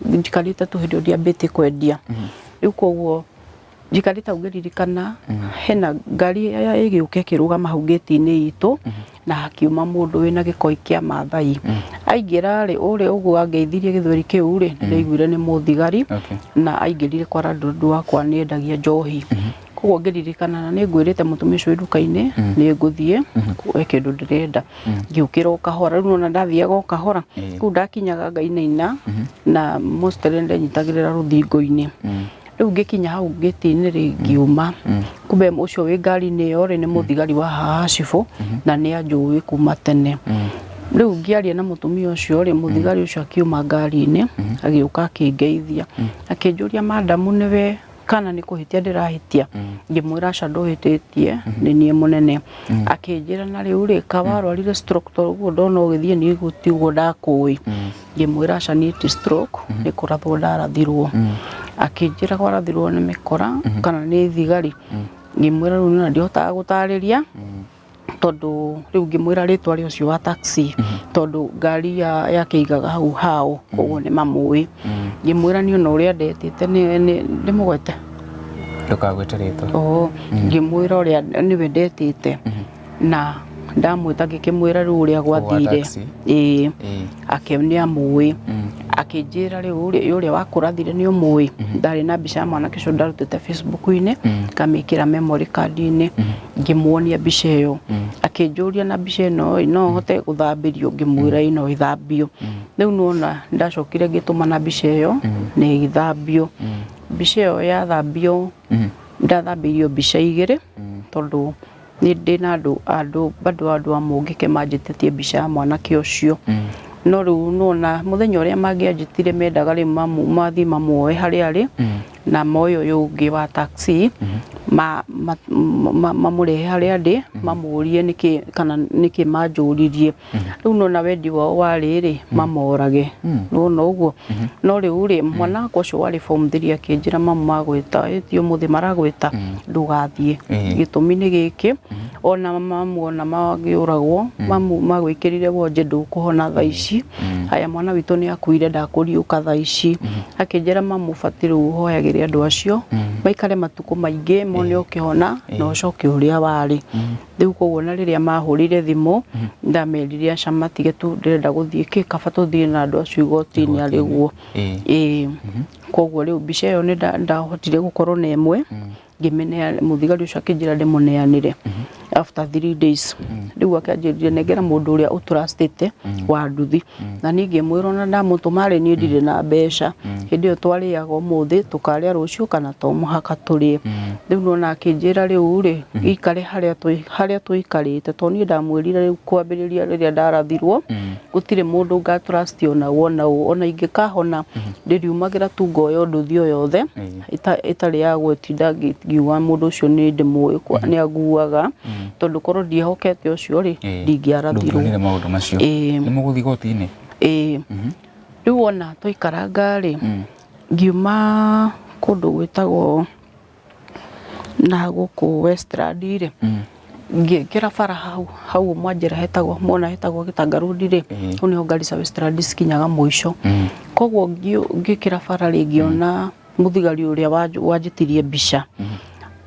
njikarite tu hindi ndiambite kwendia riu koguo njikarite ngiririkana hena ngari ya igiuke kirugama hau gate-ini itu na hakiuma mundu wina gikoi kia Maathai aingira ri uria uguo angeithirie githweri kiu ri ndaiguire ni muthigari na aingirire kwa randu wakwa ni endagia njohi koguo ngiririkana na ni ngwirite mutumia ucio nduka-ini ni nguthie kuoya kindu ndirenda ngiukira kahora riu na ndathiaga o kahora ku ndakinyaga ngainaina na mostly ndanyitagirira ruthingo-ini riu ngikinya hau gate-ini ri ngiuma kumbe ucio wi ngari-ini iyo ri ni muthigari wa Hasifu na ni anjui kuma tene riu ngiaria na mutumia ucio ri muthigari ucio akiuma ngari-ini agiuka akingeithia akinjuria madamu niwe kana ni kuhitia ndirahitia ngimwira aca nduhititie ni nie munene akinjira na riu ri kawarwarire stroke to guo ndona ugithie ni gutigwo ndakui ngimwira aca ni stroke ni kurathwo ndarathirwo akinjira kwarathirwo ni mikora kana ni thigari ngimwira riu na ndihota gutariria tondu riu ngimwira ritwa ri ucio wa taxi tondu ngari ya kiigaga hau hao koguo ni mamui ngimwira ni ona uria ndetite ni mugwete ndukagwete ritwa ngimwira uria niwe ndetite na ndamwita ngikimwira riu uria gwathire akionia mui akinjira riu uria wakurathire ni umui ndari na mbica mwana kicio ndarutite Facebook-ini kamikira memory card-ini ngimwonia mbica iyo akinjuria na mbica ino no hote guthambirio ngimwira ino ithambio riu nona ndacokire ngituma na mbica iyo ni ithambio mbica iyo yathambio ndathambirio mbica igiri tondu ni ndina andu bado andu amungike manjititie mbica ya mwanake ucio no riu nona muthenya uria mangianjitire mendaga ri mathi mamuoe haria ari na moyo uyu ungi wa taxi mamurehe haria ndi mamurie niki kana niki manjuririe riu nona wendi wao wari ri mamorage nona uguo no riu ri mwana ucio wari form 3 akinjira mamu magwita etio muthi maragwita ndugathie gitumi ni giki ona mamu ona magiuragwo mamu magwikirire wonje ndukuhona thaa ici haya mwana witu ni akuire ndakuriuka thaa ici akinjira mamu fatire uhoyagire andu acio maikare matuko maingi mone ukihona na ucoke uria wari riu koguo na riria mahurire thimu ndamerire aca matige tu ndirenda guthie kaba tuthie na andu acio igoti-ini ariguo koguo riu mbica iyo ni ndahotire gukorwo na imwe ngimene muthigari ucio akinjira ndimuneanire after 3 days riu akanjirire negera mundu uria utrustite wa nduthi na ningi mwiro na ndamutuma ri ni ndire na mbeca hindi iyo twariaga umuthi tukaria rucio kana to muhaka turie riu nona akinjira riu ri ikare haria tuikarite to ni ndamwirire riu kwambiriria riria ndarathirwo gutire mundu ngatrust ona ingikahona ndiriumagira tu ngoyo nduthi o yothe itari ya gwetinda ngiuga mundu ucio ni ndimui ni aguaga tondu korwo ndiehokete ucio ri ndingiarathirwo ndungire maundu macio ni muguthi goti-ini riu ona twikaranga ri ngiuma kundu gwitagwo na guku Westland ri ngikira bara hau mwanjira hetagwo mona hetagwo Gitangarudi ri niho ngari cia Westland cikinyaga muico koguo ngikira bara ri ngiona muthigari uria wanjitirie mbica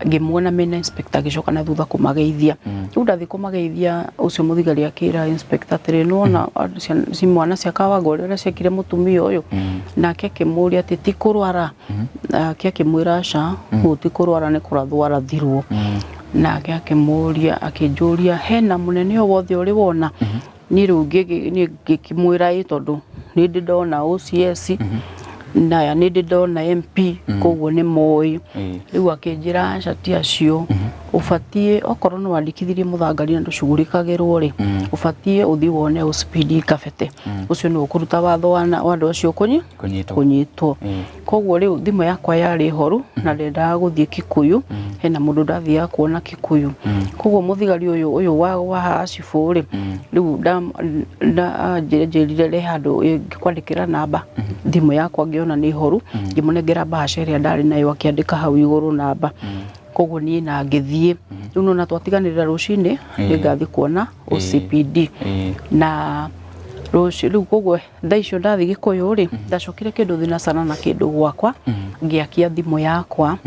ngimwona mena inspector agicoka na thutha kumageithia riu ndathi kumageithia ucio muthigari akira inspector tere nona mwana cia Kawangware uria ciekire mutumia uyu nake akimuria ati ti kurwara nake akimwira aca guti kurwara ni kurathwo arathirwo nake akimuria akinjuria hena munene o wothe uri wona ni riu ngikimwira tondu ni ndona OCS na ni ndona MP koguo ni moi riu akinjira aca ti acio ufatie okorwo no wandikithirie muthangari na nducugurikagirwo ri ufatie uthi wone speed kafete ucio ni ukuruta watho wa andu acio kunyitwo koguo riu thimu yakwa yari horu na ndendaga guthie Kikuyu hena mundu ndathiaga kuona Kikuyu koguo muthigari uyu wa Hasifu ri riu njirire handu ngikwandikira namba thimu yakwa ngiona ni horu ngimunengera bahasha iria ndari nayo akiandika hau iguru namba koguo ni na ngithie riu nona twatiganirira rucini ngathiĩ kuona OCPD na riu koguo thaa icio ndathi Gikuyu ri ndacokire kindu thinacana na kindu gwakwa ngiakia thimu yakwa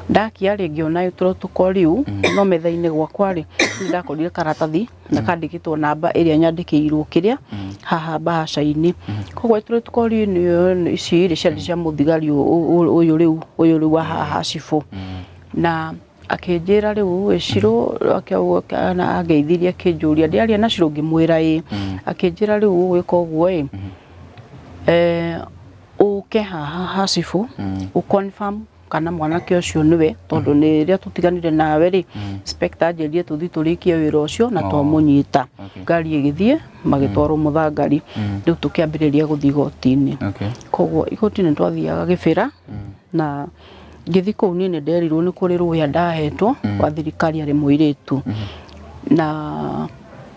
ndakia ri ngiona protocol riu no metha-ini gwakwa ri ndakorire karatathi na kandikitwo namba iria nyandikirwo kiria haha bahasha-ini koguo protocol ni ici ri cia muthigari uyu riu wa Hasifu na akinjira riu Shiro akiauga ageithirie akinjuria ndiaria na Shiro ngimwira akinjira riu gwika uguo uke haha Hasifu uconfirm kana mwanake ucio niwe tondu ni ria tutiganire nawe ri inspector anjirie tuthi turikie wira ucio na twamunyita ngari igithie magitwarwo muthangari riu tukiambiriria guthi igoti-ini koguo igoti-ini twathiaga Gibira na ngithi kuu ni nderirwo ni kuri ruya ndahetwo wa thirikari ari muiritu na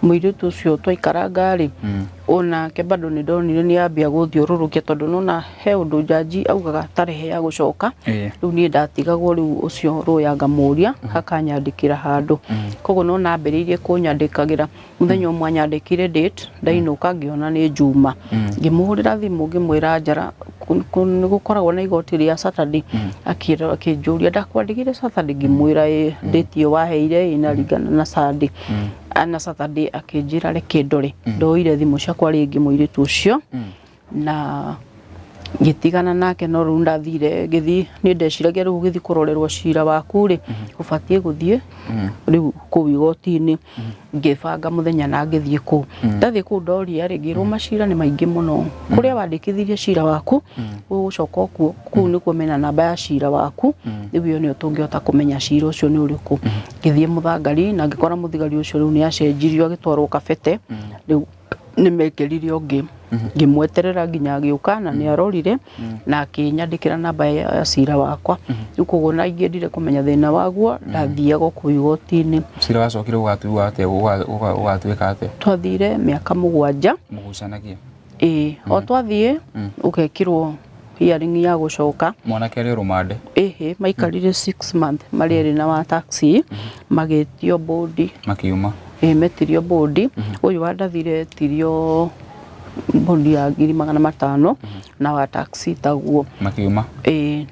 muiritu ucio twaikara ngari ona ke bado ni ndonire ni ambia guthiururukia tondu nona he undu jaji augaga tarehe ya gucoka riu ni ndatigagwo riu ucio ruya ngamuria hakanyandikira handu koguo nona ambiriirie kunyandikagira muthenya umwe nyandikire date ndainuka ngiona ni Juma ngimuhurira thimu ngimwira njara gukoragwo na igoti ria Saturday akinjuria ndakwandikire Saturday ngimwira date iyo waheire inaringana na Sunday ana Saturday akinjira reke ndore ndoire thimu ciakwa ringi muiritu ucio na gitigana nake no riu ndathire ngithi ni ndeciragia riu githi kurorerwo cira waku ri ubatie guthie riu ku igoti-ini ngibanga muthenya na ngithie ku ndathie ku ndoria ri ngirwo macira ni maingi muno kuria wandikithirie cira waku ugucoka kuo ku ni kumenya namba ya cira waku riu iyo ni tungihota kumenya cira ucio ni uriku ngithie muthangari na ngikora muthigari ucio riu ni acenjirio agitwarwo Kabete riu ni mekirire ungi ngimweterera nginya agiuka na ni arorire na akinyandikira namba ya cira wakwa riu koguo na ingiendire kumenya thina waguo ndathiaga ku igoti-ini cira wacokire ugatuwa ate ugatuika ate twathire miaka 7 mugucanagia o twathie ugekirwo hearing ya gucoka mwanake ari rumande maikarire 6 months mari na wa taxi magetio bodi makiuma metirio bodi uyu wandathire tirio bodi ya 500 na wa taxi taguo makiuma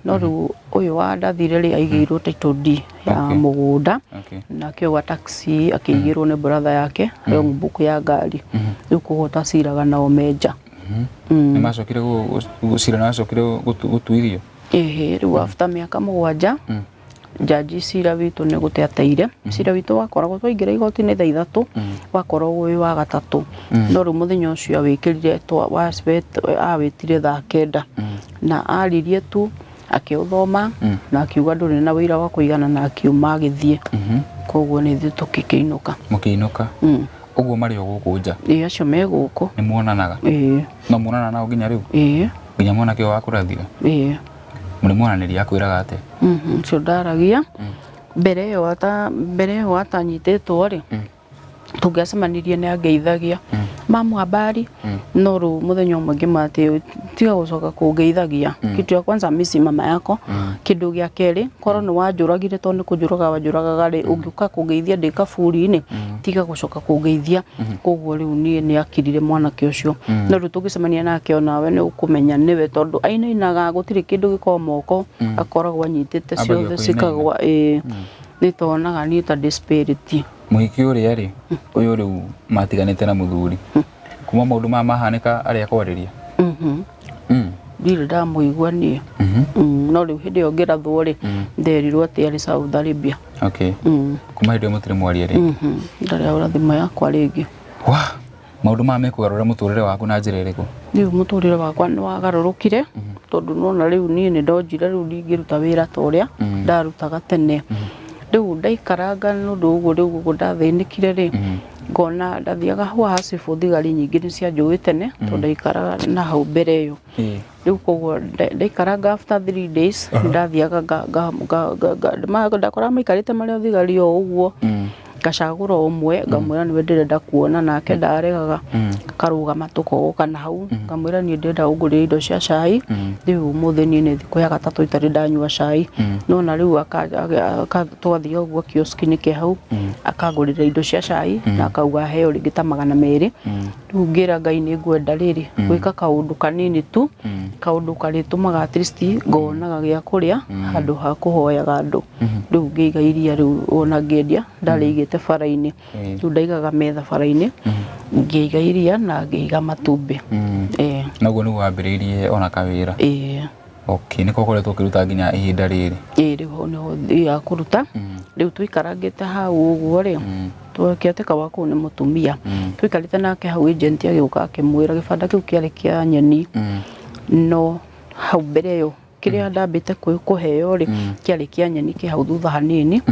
no riu uyu wandathire ri aigirwo title deed ya mugunda na kio wa taxi akigirwo ni brother yake long book ya ngari riu kuhota ciraga na omeja ni macokire gucira na macokire gutuirio riu after miaka 7 jaji cira witu ni guteateire cira witu wakoragwo twaingira igoti-ini thaa 3 wakoragwo wi wa gatatu no riu muthenya ucio awikirire awitire thaa 9 na aririe tu akiuthoma na akiuga nduri na wira wa kuigana na akiuma agithie koguo ni thi tukikiinuka mukiinuka uguo mari oguku nja acio me guku ni muonanaga no muonana nao nginya riu nginya mwanake wakurathira muri mwananiria akwiraga ate cio ndaragia mbere yo atanyititwo ri tungecemanirie ni angeithagia mamu habari no ru muthenya umwe ngimati tiga gucoka kungeithagia kitu ya kwanza misi mama yako kindu gia keri koro ni wanjuragire to ni kunjuraga wanjuragaga ri ungiuka kungeithia ndi kaburi-ini tiga gucoka kungeithia koguo riu ni akirire mwanake ucio no ru tungicemania nake onawe ni ukumenya niwe tondu ainainaga gutiri kindu giko moko akoragwo anyitite ciothe cikagwa ni tonaga ni ta disparity muhiki uria ri uyu riu matiganite na muthuri kuma maundu ma mahanika ari akwariria ndire ndamuigua nie no riu hindi yo ngirathwo ri nderirwo ati ari Saudi Arabia kuma hindi mutire mwaria ri ndari aura thimu yakwa ringi maundu ma mekugarura muturire waku na njira iriku riu muturire wakwa ni wagarurukire tondu nona riu nie ni ndonjire riu ndingiruta wira ta uria ndarutaga tene riu ndaikaranga nundu uguo riu ndathinikire ri ngona ndathiaga hwa hasibu thigari nyingĩ nĩ cianjũĩ tene tondũ ndaikaraga na hau mbere ĩyo rĩu koguo ndaikaranga after 3 days ndathiaga ndakora maikarĩte marĩ thigari o ũguo ngacagũra ũmwe ngamwĩra nĩwe ndĩrenda kuona nake ndaregaga karũgama tũkogoka na hau ngamwĩra niĩ ndĩrenda ũngũrĩre indo cia cai rĩu ũmũthĩ niĩ nĩ thikũ ya gatatũ itarĩ ndanyua cai no na rĩu twathiĩ ũguo kioski-inĩ kĩa hau akangũrĩra indo cia cai na akauga heo rĩngĩ ta 200 rĩu ngĩra Ngai nĩ ngwenda rĩrĩ gwĩka kaũndũ kanini tu kaũndũ karĩtũmaga at least ngonaga gĩa kũrĩa handũ ha kũhoyaga andũ rĩu ngĩiga iria rĩu ona ngĩendia ndarĩigĩte bara-inĩ rĩu ndaigaga metha bara-inĩ ngĩiga iria na ngĩiga matumbĩ naguo nĩguo wambĩrĩirie ona kawĩra okay nĩ kokoretwo ũkĩruta nginya ihinda rĩrĩ rĩu nĩho thiaga kũruta rĩu tũikarangĩte hau ũguo rĩ twakĩatĩka wa kũu nĩ mũtumia tũikarĩte nake hau agent agĩũka akĩmwĩra gĩbanda kĩu kĩarĩ kĩa nyeni no hau mbere ĩyo kĩrĩa ndambĩte kũheo rĩ kĩarĩ kĩa nyeni kĩ hau thutha hanini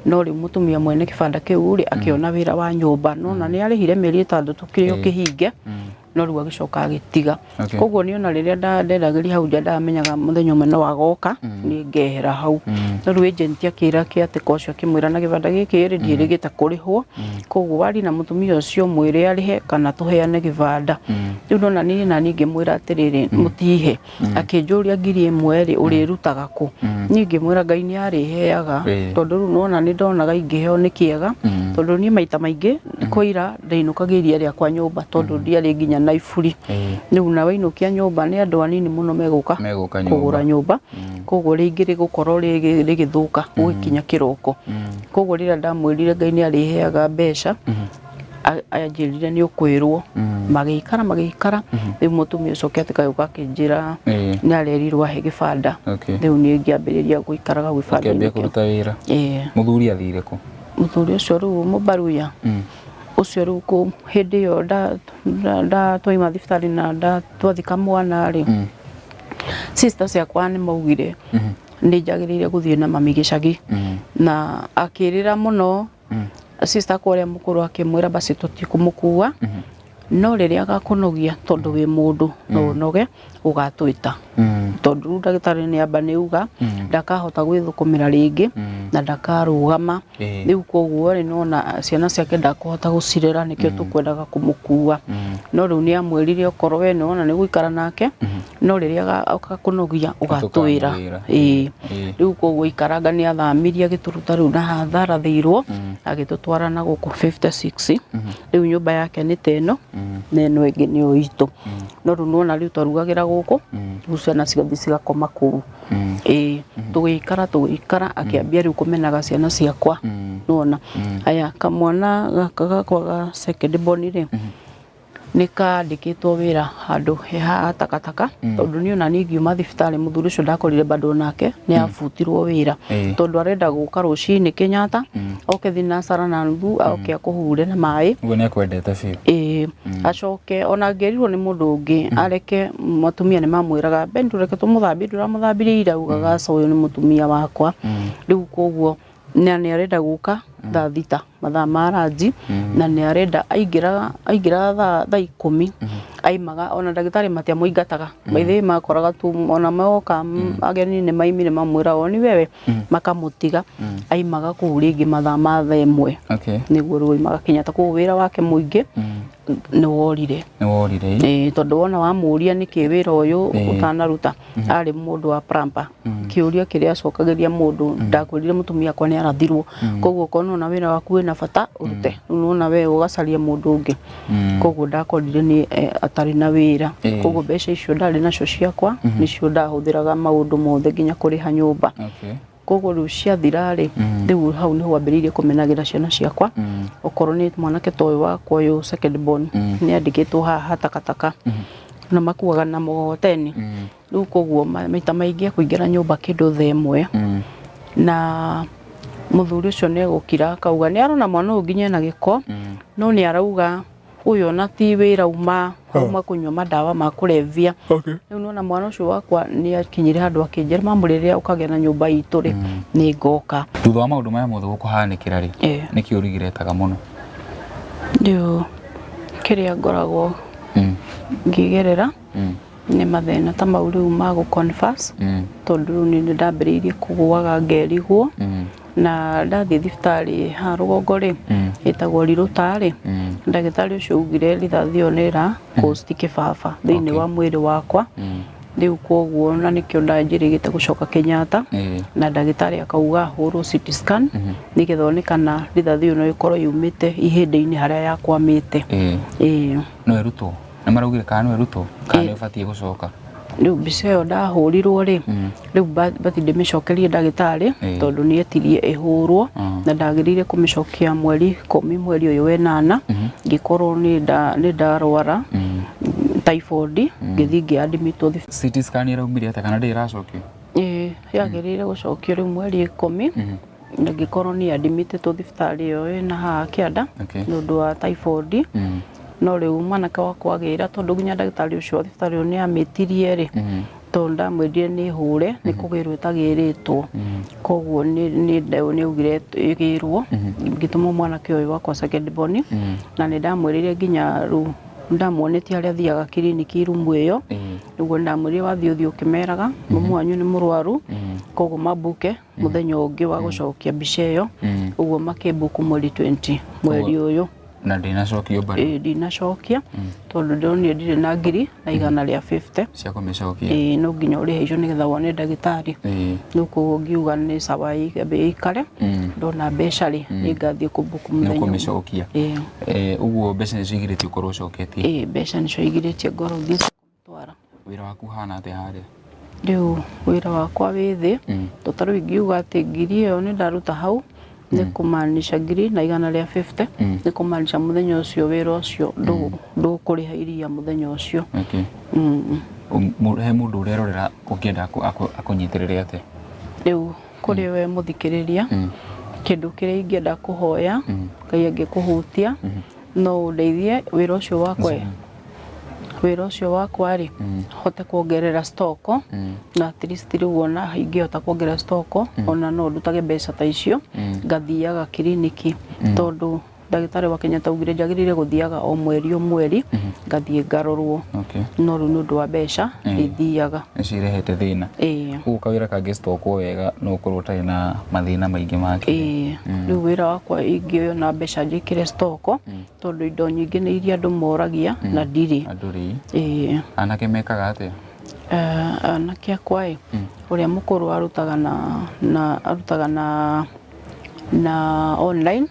no rĩu mũtumia mwene kĩbanda kĩu rĩ akĩona wĩra wa nyũmba no na nĩ arĩhire mĩeri 6 kĩrĩa kĩhinge no rĩu agĩcoka agĩtiga koguo niĩ ona rĩrĩa ndendagĩria hau nja ndamenyaga mũthenya ũmwe no agoka nĩ ngehera hau no rĩu agent akĩĩra kĩatĩka ũcio akĩmwĩra na gĩbanda gĩkĩ rĩ ndiĩrĩgĩte kũrĩhwo koguo wari na mũtumia ũcio mwĩre arĩhe kana tũheane gĩbanda rĩu no na niĩ ngĩmwĩra atĩrĩrĩ mũtihe akĩnjũria 1000 rĩ ũrĩrutaga kũ niĩ ngĩmwĩra Ngai nĩ arĩheaga tondũ rĩu nona nĩ ndonaga ingĩheo nĩ kĩega tondũ niĩ maita maingĩ kũira ndainũkaga iria rĩakwa nyũmba tondũ ndiarĩ nginya na iburi rĩu na wainũkia nyũmba nĩ andũ anini mũno megũka kũgũra nyũmba koguo rĩngĩ rĩgũkorwo rĩgĩthũka gũgĩkinya kĩroko koguo rĩrĩa ndamwĩrire Ngai nĩ arĩheaga mbeca anjĩrire nĩ ũkwĩrwo magĩikara rĩu mũtumia ũcio kĩatĩka gũka akĩnjĩra nĩ arerirwo ahe gĩbanda rĩu niĩ ngĩambĩrĩria gũikaraga gĩbanda-inĩ kũruta wĩra mũthuri athire kũ mũthuri ũcio rĩu mũbaruya ucio rĩu hĩndĩ ĩyo twaima thibitarĩ na twathika mwana rĩ sister ciakwa nĩ maugire nĩ njagĩrĩire gũthiĩ na mami gĩcagi na akĩrĩra mũno sister kwa ũrĩa mũkũrũ akĩmwĩra basi tũtikũmũkua no rĩrĩa agakũnogia tondũ wĩ mũndũ no ũnoge ũgatwĩta tondũ rĩu ndagĩtarĩ nĩ amba nĩ uga ndakahota gwĩthũkũmĩra rĩngĩ na ndakarũgama rĩu koguo rĩ nona ciana ciake ndakũhota gũcirera nĩkĩo tũkwendaga kũmũkua no rĩu nĩ amwĩrire okorwo we nĩwona nĩ gũikara nake no rĩrĩa agakũnogia ũgatwĩra rĩu koguo ikaranga nĩ athamirie agĩtũruta rĩu na hatharathĩirwo agĩtũtwara na gũkũ 56 rĩu nyũmba yake nĩ teno na ĩno ĩngĩ nĩyo itũ no rĩu nona rĩu twarugagĩra gũkũ rĩu ciana cigathiĩ cigakoma kũu tũgĩikara akĩambia rĩu kũmenaga ciana ciakwa nona aya kamwana gaka gakwa ga second born rĩ nĩ kandĩkĩtwo wĩra handũ ha takataka tondũ niĩ ona niĩ ngiuma thibitarĩ mũthuri ũcio ndakorire bado nake nĩ abutirwo wĩra tondũ arenda gũka rũcinĩ Kenyatta oke thinacara na nuthu oke akũhure na maĩ ũguo nĩ akwendete biũ acoke ona ngĩrirwo nĩ mũndũ ũngĩ areke mũtumia nĩ mamwĩraga Ben ndũreke tũmũthambie ndũramũthambirie ira ugaga ũyũ nĩ mũtumia wakwa rĩu koguo nĩ arenda gũka thaa thita mathaa ma ranji na nĩ arenda aingĩra thaa 10 aimaga ona ndagĩtarĩ matiamũingataga maithe makoraga tu ona moka ageni nĩ maimire mamwĩra o nĩ wewe makamũtiga aimaga kũu rĩngĩ mathaa ma 1 nĩguo rĩu aimaga Kenyatta kũu wĩra wake mũingĩ nĩ worire tondũ wona wamũria nĩkĩ wĩra ũyũ ũtanaruta arĩ mũndũ wa plumber kĩũria kĩrĩa acokagĩria mũndũ ndakwĩrire mũtumia akwa nĩ arathirwo koguo kono na wĩra waku wĩna bata ũrute nona we ũgacaria mũndũ ũngĩ koguo ndakorire nĩ atarĩ na wĩra koguo mbeca icio ndarĩ nacio ciakwa nĩcio ndahũthĩraga maũndũ mothe nginya kũrĩha nyũmba koguo rĩu ciathira rĩ rĩu hau nĩho ambĩrĩirie kũmenagĩra ciana ciakwa okorwo nĩ mwanake ta ũyũ wakwa ũyũ second born nĩ andĩkĩtwo haha takataka na makuaga na mũgogoteni rĩu koguo maita maingĩ kũingĩra nyũmba kĩndũ thaa 1 na mũthuri ũcio nĩ egũkira akauga nĩ arona mwana ũyũ nginya na gĩko no nĩ arauga ũyũ ona ti wĩra uma kũnyua mandawa ma kũrevia rĩu nona mwana ũcio wakwa nĩ akinyire handũ akĩnjĩra mamu rĩrĩa ũkagĩa na nyũmba itũ rĩ nĩ ngoka thutha wa maũndũ maya mothe gũkũhanĩkĩra rĩ nĩkĩ ũrigiretaga mũno Ndio kiria ngoragwo ngigerera nĩ mathĩna ta mau rĩu ma gũ-confess tondũ rĩu nĩ ndambĩrĩirie kũgũaga ngerigwo na ndathiĩ thibitarĩ ha rũgongo rĩ ĩtagwo Rirũta-rĩ ndagĩtarĩ ũcio augire rithathi ĩyo nĩ ĩra cause kĩbaba thĩinĩ wa mwĩrĩ wakwa rĩu koguo na nĩkĩo ndanjĩrĩgĩte gũcoka Kenyatta na ndagĩtarĩ akauga hũrwo CT scan nĩgetha one kana rithathi ĩyo no ĩkorwo yumĩte ihĩndĩ-inĩ harĩa yakwamĩte. No ĩrutwo na maraugire kana no ĩrutwo kana nĩ ũbatiĩ gũcoka? Rĩu mbica ĩyo ndahũrirwo rĩ rĩu bati ndĩmĩcokerie ndagĩtarĩ tondũ nĩ etirie ĩhũrwo na ndagĩrĩire kũmĩcokia mweri 10 mweri ũyũ wa 8 ngĩkorwo nĩ ndarwara typhoid ngĩthiĩ ngĩadmitwo CT scan ĩraumire atĩa kana ndĩracokio? Yagĩrĩire gũcokio rĩu mweri 10 na ngĩkorwo nĩ admitĩtwo thibitarĩ ĩyo ĩna haha Kĩanda nĩ ũndũ wa typhoid. No rĩu mwanake wakwa agĩra tondũ nginya ndagĩtarĩ ũcio thibitarĩ ĩyo nĩ amĩtirie rĩ tondũ ndamwĩrire nĩ hũre nĩ kũgĩrwo ĩtagĩrĩtwo koguo nĩ augire ĩgĩrwo ngĩtũma mwanake ũyũ wakwa second born na nĩ ndamwĩrire nginya rĩu ndamuonetie harĩa thiaga kiriniki rumu ĩyo nĩguo ndamwĩrire wathiĩ ũthiĩ ũkĩmeraga mami wanyu nĩ mũrwaru koguo mambuke mũthenya ũngĩ wa gũcokia mbica ĩyo ũguo makĩmbuku mweri 20 mweri ũyũ. Na ndinacokio bado? Ndinacokia tondũ ndonire ndirĩ na ngiri na 150 cia kũmĩcokia. No nginya ũrĩhe icio nĩgetha wone ndagĩtarĩ. Rĩu koguo ngiuga nĩ sawa ĩikare ndona mbeca rĩ nĩ ngathiĩ kũmbuku mũthenya ũmwe. Kũmĩcokia. Ũguo mbeca nĩcio igĩrĩtio ũkorwo ũcoketie? Mbeca nĩcio igĩrĩtie ngorwo thiĩte kũmũtwara. Wĩra waku ũhana atĩa harĩa? Rĩu wĩra wakwa wĩ thĩ tondũ rĩu ingiuga atĩ ngiri ĩyo nĩ ndaruta hau nĩ kũmaanisha ngiri na 150 nĩ kũmaanisha mũthenya ũcio wĩra ũcio ndũkũrĩha iria mũthenya ũcio. He mũndũ ũrerorera ũngĩenda akũnyitĩrĩre atĩa? Rĩu kũrĩ we mũthikĩrĩria kĩndũ kĩrĩa ingĩenda kũhoya Ngai angĩkũhutia no ũndeithie wĩra ũcio wakwa rĩ hote kuongerera stock na at least rĩu ona ingĩhota kuongerera stock ona no ndutage mbeca ta icio ngathiaga kiriniki tondũ ndagĩtarĩ wa Kenyatta augire njagĩrĩire gũthiaga o mweri ngathiĩ ngarorwo no rĩu nĩ ũndũ wa mbeca ndithiaga nĩcirehete thĩna. Ũguo kawĩra kangĩcitokwo wega no ũkorwo ũtarĩ na mathĩna maingĩ make. Rĩu wĩra wakwa ingĩoya na mbeca njĩkĩre stock tondũ indo nyingĩ nĩ iria andũ moragia na ndirĩ. Anake mekaga atĩa? Anake akwa ũrĩa mũkũrũ arutaga na online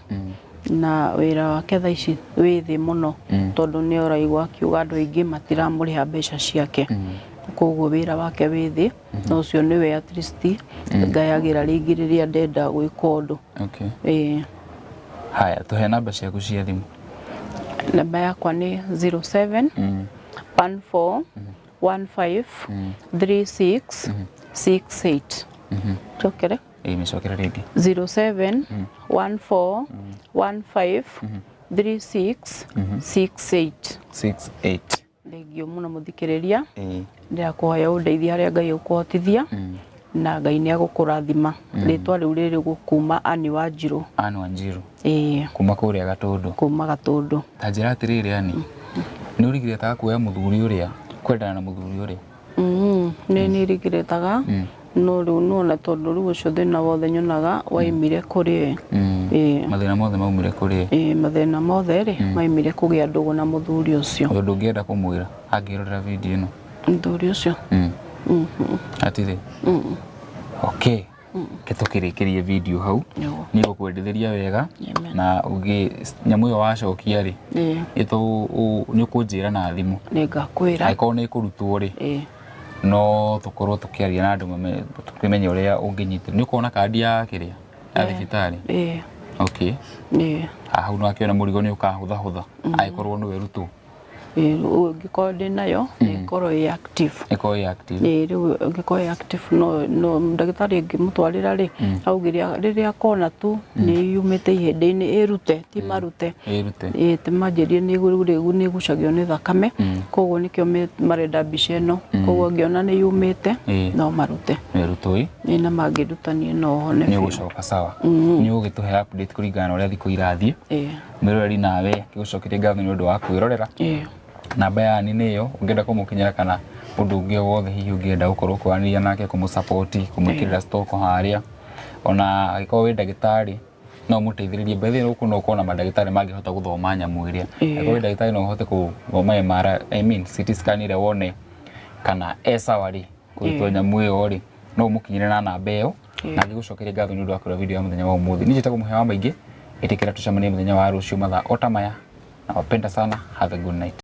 na wĩra wake thaa ici wĩ thĩ mũno tondũ nĩ ũraigua akiuga andũ aingĩ matiramũrĩha mbeca ciake koguo wĩra wake wĩ thĩ na ũcio nĩwe at least ngayagĩra rĩngĩ rĩrĩa ndenda gwĩka ũndũ. Haya, tũhe namba ciaku cia thimũ. Namba yakwa nĩ 07 14 15 36 68. Chokere? Mĩcokere rĩngĩ. 07 14 15 36 68. Thengio mũno mũthikĩrĩria ndĩrakũhoya ũndeithie harĩa Ngai ũkũhotithia na Ngai nĩ agũkũrathima. Rĩtwa rĩu rĩrĩ gũkuma Anne Wanjirũ. Anne Wanjirũ. Kuma kũrĩa Gatũndũ. Kuma Gatũndũ. Ta njĩra atĩrĩrĩ Anne, nĩ ũrigĩrĩtaga kuoya mũthuri ũrĩa kwendana na mũthuri ũrĩa? Nĩ rigĩrĩtaga no rĩu nona tondũ rĩu ũcio thĩna wothe nyonaga waimire kũrĩ we. Mathĩna mothe maumire kũrĩ we? Mathĩna mothe rĩ maimire kũgĩa ndũgũ na mũthuri ũcio. Ũndũ ũngĩenda kũmwĩra angĩrorera video ĩno? Mũthuri ũcio atirĩ? Okay. Tũkĩrĩkĩrie video hau nĩ gũkwendithĩria wega na nyamũ ĩyo wacokia rĩ nĩ ũkũnjĩra na thimũ. Nĩ ngakwĩra. Angĩkorwo nĩ ĩkũrutwo rĩ no tũkorwo tũkĩaria na andũ tũkĩmenya ũrĩa ũngĩnyitĩrĩra. Nĩ ũkona kandi ya kĩrĩa ya thibitarĩ? Okay. Hau no akĩona mũrigo nĩ ũkahũthahũtha angĩkorwo nĩ werutwo. Ũngĩkorwo ndĩ nayo nĩ ikorwo ĩ active iko ĩ active riu ngikorwo ĩ active no ndagĩtarĩ ngĩmũtwarĩra rĩ augĩre rĩrĩa akona tu nĩ yumĩte ihĩndĩ-inĩ ĩrute ti marute ti manjĩrie nĩ gucagio nĩ thakame koguo nĩkĩo marenda mbica ĩno koguo ngĩona nĩ yumĩte no marute rutoi na mangĩrutania no hone nĩ gũcoka sawa nĩ ũgĩtũhe update kũringana na ũrĩa thikũ irathiĩ mwĩroreri nawe ngĩgũcokeria ngatho nĩ ũndũ wa kwĩrorera namba ya ni nĩyo ũngĩenda kũmũkinyĩra kana ũndũ ũngĩ wothe hihi ũngĩenda gũkorwo kwaranĩria nake kũmũsupport kũmwĩkĩrĩra stock harĩa ona agĩkorwo wĩ ndagĩtarĩ no mũteithĩrĩrie bethe gũkũ no ũkorwo na mandagĩtarĩ mangĩhota gũthoma nyamũ ĩrĩa agĩkorwo ndagĩtarĩ no ũhote gũthoma MRI CT scan ĩrĩa wone kana sawa rĩ kũrutwo nyamũ ĩyo rĩ no ũmũkinyĩre na namba ĩyo na ngĩgũcokeria ngatho nĩ ũndũ wa kũrora video ya mũthenya wa ũmũthĩ niĩ njĩtagwo Mũhĩa wa Maingĩ ĩtĩkĩra tũcemanie mũthenya wa rũciũ mathaa ota maya nawapenda sana have a good night